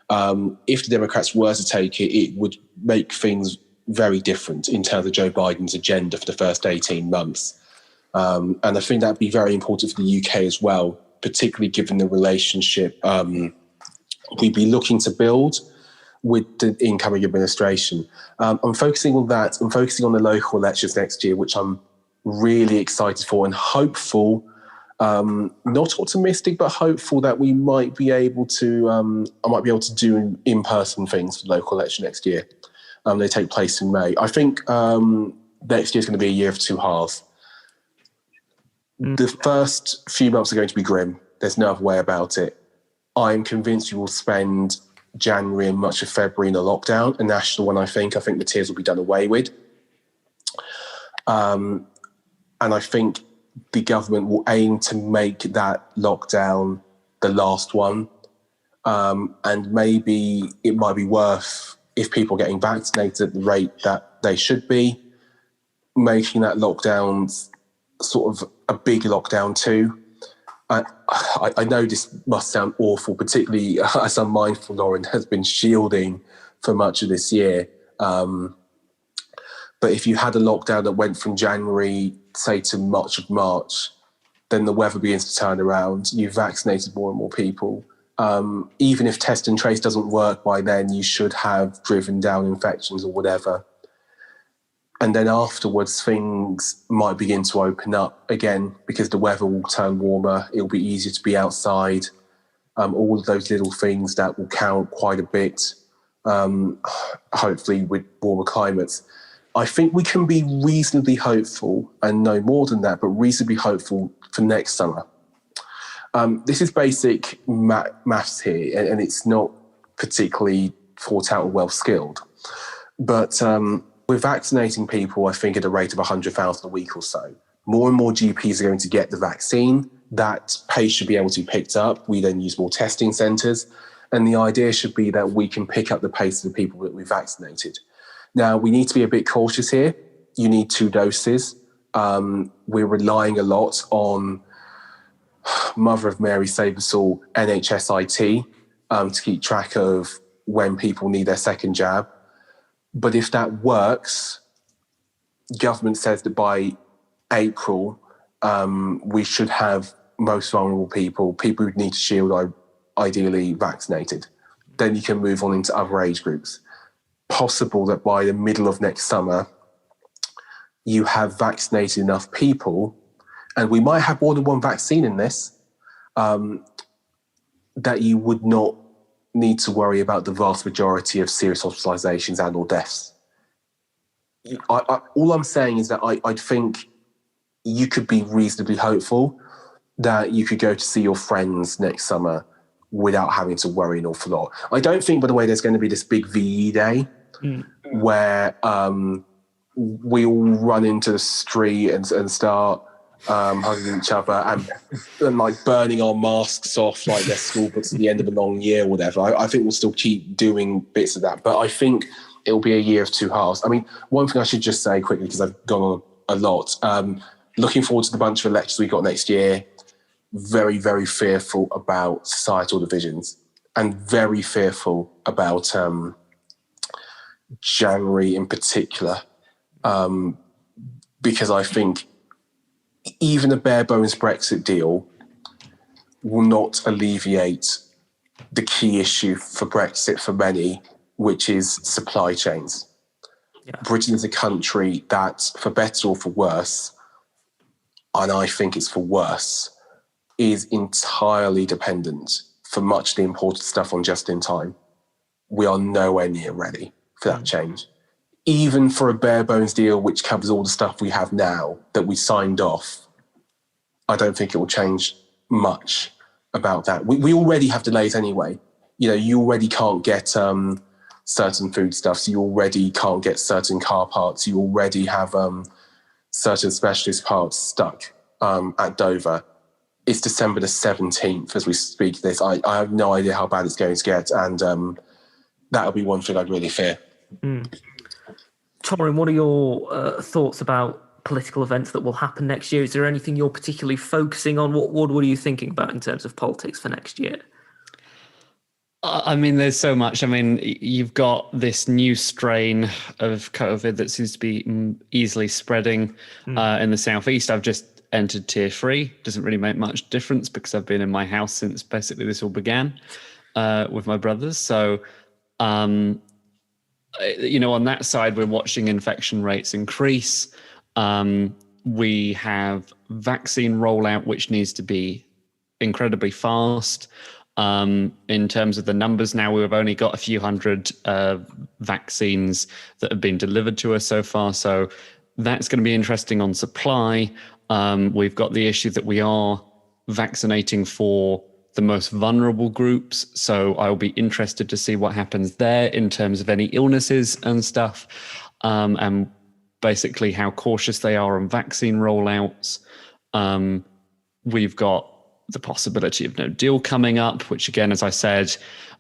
If the Democrats were to take it, it would make things very different in terms of Joe Biden's agenda for the first 18 months. And I think that'd be very important for the UK as well, particularly given the relationship we'd be looking to build with the incoming administration. I'm focusing on that. I'm focusing on the local elections next year, which I'm really excited for and hopeful, not optimistic, but hopeful that we might be able to, I might be able to do in-person things for the local election next year. They take place in May. I think next year is going to be a year of two halves. The first few months are going to be grim. There's no other way about it. I'm convinced you will spend January and much of February in a lockdown, a national one, I think. I think the tiers will be done away with. And I think the government will aim to make that lockdown the last one. And maybe it might be worth, if people are getting vaccinated at the rate that they should be, making that lockdown sort of a big lockdown too. I know this must sound awful, particularly as I'm mindful Lauren has been shielding for much of this year. But if you had a lockdown that went from January, say, to much of March, then the weather begins to turn around. You've vaccinated more and more people. Even if test and trace doesn't work by then, you should have driven down infections or whatever. And then afterwards, things might begin to open up again because the weather will turn warmer. It'll be easier to be outside. All of those little things that will count quite a bit, hopefully with warmer climates. I think we can be reasonably hopeful, and no more than that, but reasonably hopeful for next summer. This is basic maths here, and it's not particularly thought out or well skilled. But we're vaccinating people, I think, at a rate of 100,000 a week or so. More and more GPs are going to get the vaccine. That pace should be able to be picked up. We then use more testing centres. And the idea should be that we can pick up the pace of the people that we vaccinated. Now, we need to be a bit cautious here. You need 2 doses. We're relying a lot on Mother of Mary Save Us All, NHSIT, to keep track of when people need their second jab. But if that works, government says that by April, we should have most vulnerable people who need to shield, ideally vaccinated. Then you can move on into other age groups. Possible that by the middle of next summer, you have vaccinated enough people, and we might have more than one vaccine in this, that you would not need to worry about the vast majority of serious hospitalizations and or deaths. All I'm saying is that I think you could be reasonably hopeful that you could go to see your friends next summer without having to worry an awful lot. I don't think, by the way, there's going to be this big VE day where we all run into the street and start hugging each other and like burning our masks off like they're school books at the end of a long year or whatever. I think we'll still keep doing bits of that, but I think it'll be a year of two halves. I mean, one thing I should just say quickly, because I've gone on a lot, looking forward to the bunch of elections we got next year, very, very fearful about societal divisions and very fearful about January in particular, because I think even a bare bones Brexit deal will not alleviate the key issue for Brexit for many, which is supply chains. Yeah. Britain is a country that, for better or for worse, and I think it's for worse, is entirely dependent for much of the imported stuff on just in time. We are nowhere near ready for that change. Even for a bare bones deal which covers all the stuff we have now that we signed off, I don't think it will change much about that. We already have delays anyway. you already can't get certain foodstuffs. You already can't get certain car parts. You already have certain specialist parts stuck at Dover. It's December the 17th as we speak this. I have no idea how bad it's going to get, and that'll be one thing I'd really fear. Torrin, what are your thoughts about political events that will happen next year? Is there anything you're particularly focusing on? What are you thinking about in terms of politics for next year? I mean, there's so much. I mean, you've got this new strain of COVID that seems to be easily spreading in the southeast. I've just entered tier 3. Doesn't really make much difference because I've been in my house since basically this all began with my brothers. So, on that side, we're watching infection rates increase. We have vaccine rollout, which needs to be incredibly fast. In terms of the numbers now, we've only got a few hundred vaccines that have been delivered to us so far. So that's going to be interesting on supply. We've got the issue that we are vaccinating for the most vulnerable groups. So I'll be interested to see what happens there in terms of any illnesses and stuff, and basically how cautious they are on vaccine rollouts. We've got the possibility of no deal coming up, which again, as I said,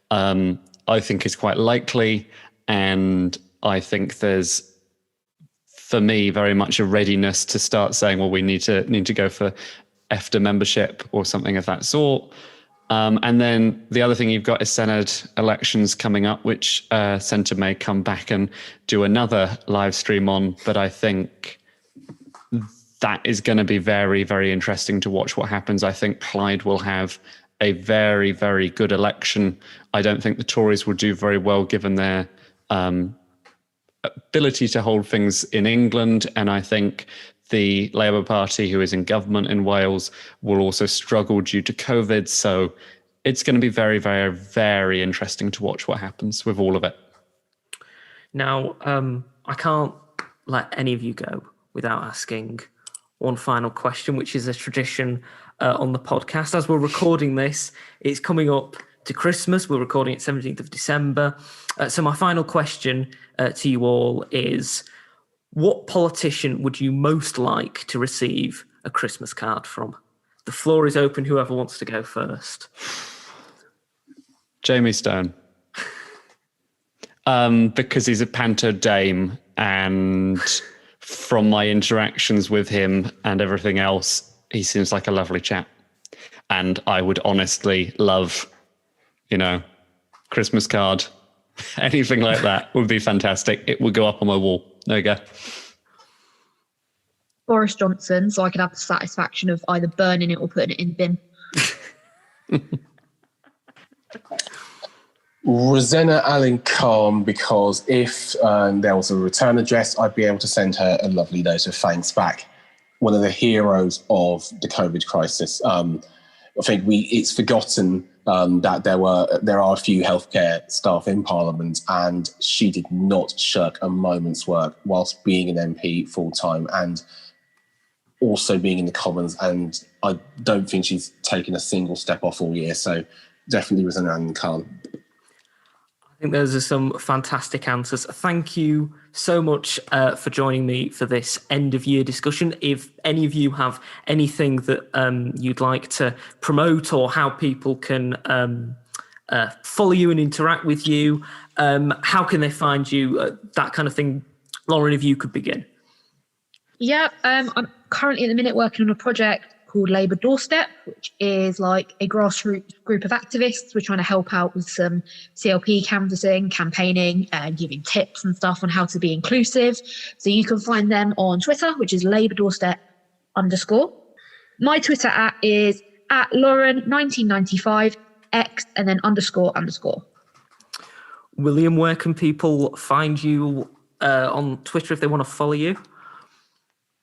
I think is quite likely. And I think there's, for me, very much a readiness to start saying, well, we need to go for EFTA membership or something of that sort. And then the other thing you've got is Senate elections coming up, which Centre may come back and do another live stream on. But I think that is going to be very, very interesting to watch what happens. I think Clyde will have a very, very good election. I don't think the Tories will do very well given their ability to hold things in England. And I think the Labour Party, who is in government in Wales, will also struggle due to COVID. So it's going to be very, very, very interesting to watch what happens with all of it. Now, I can't let any of you go without asking one final question, which is a tradition on the podcast. As we're recording this, it's coming up to Christmas. We're recording it 17th of December. So my final question to you all is, what politician would you most like to receive a Christmas card from? The floor is open, whoever wants to go first. Jamie Stone. Because he's a panto dame, and from my interactions with him and everything else, he seems like a lovely chap. And I would honestly love, Christmas card, anything like that would be fantastic. It would go up on my wall. There you go. Boris Johnson, so I could have the satisfaction of either burning it or putting it in the bin. Rosanna Allen Khan, because if there was a return address, I'd be able to send her a lovely note of thanks back. One of the heroes of the COVID crisis. I think it's forgotten that there are a few healthcare staff in Parliament, and she did not shirk a moment's work whilst being an MP full time and also being in the Commons. And I don't think she's taken a single step off all year. So definitely Rosanna Allen Khan. I think those are some fantastic answers. Thank you so much for joining me for this end of year discussion. If any of you have anything that you'd like to promote, or how people can follow you and interact with you, how can they find you, that kind of thing? Lauren, if you could begin. Yeah, I'm currently at the minute working on a project called Labour Doorstep, which is like a grassroots group of activists. We're trying to help out with some CLP canvassing, campaigning, and giving tips and stuff on how to be inclusive. So you can find them on Twitter, which is Labour Doorstep _. My Twitter is @Lauren1995, X, and then __. William, where can people find you on Twitter if they want to follow you?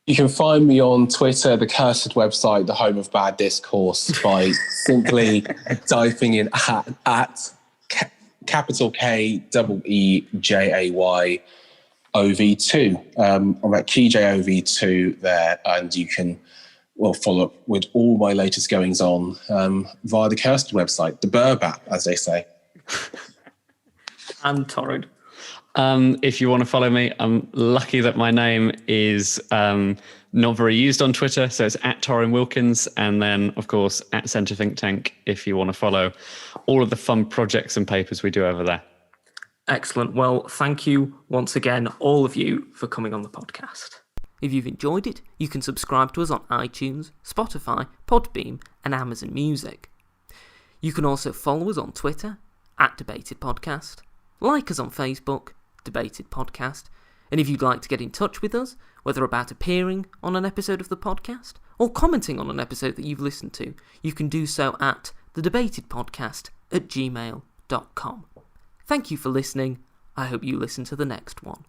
You can find me on Twitter, the cursed website, the home of bad discourse, by simply typing in at capital KEEJAYOV2. I'm at KeyJOV2 there, and you can follow up with all my latest goings on via the cursed website, the Burb app, as they say. And Torrin. If you want to follow me, I'm lucky that my name is not very used on Twitter, so it's at Torrin Wilkins, and then, of course, at Centre Think Tank if you want to follow all of the fun projects and papers we do over there. Excellent. Well, thank you once again, all of you, for coming on the podcast. If you've enjoyed it, you can subscribe to us on iTunes, Spotify, Podbeam, and Amazon Music. You can also follow us on Twitter, at Debated Podcast, like us on Facebook, Debated Podcast, and if you'd like to get in touch with us, whether about appearing on an episode of the podcast or commenting on an episode that you've listened to, you can do so at thedebatedpodcast@gmail.com. Thank you for listening. I hope you listen to the next one.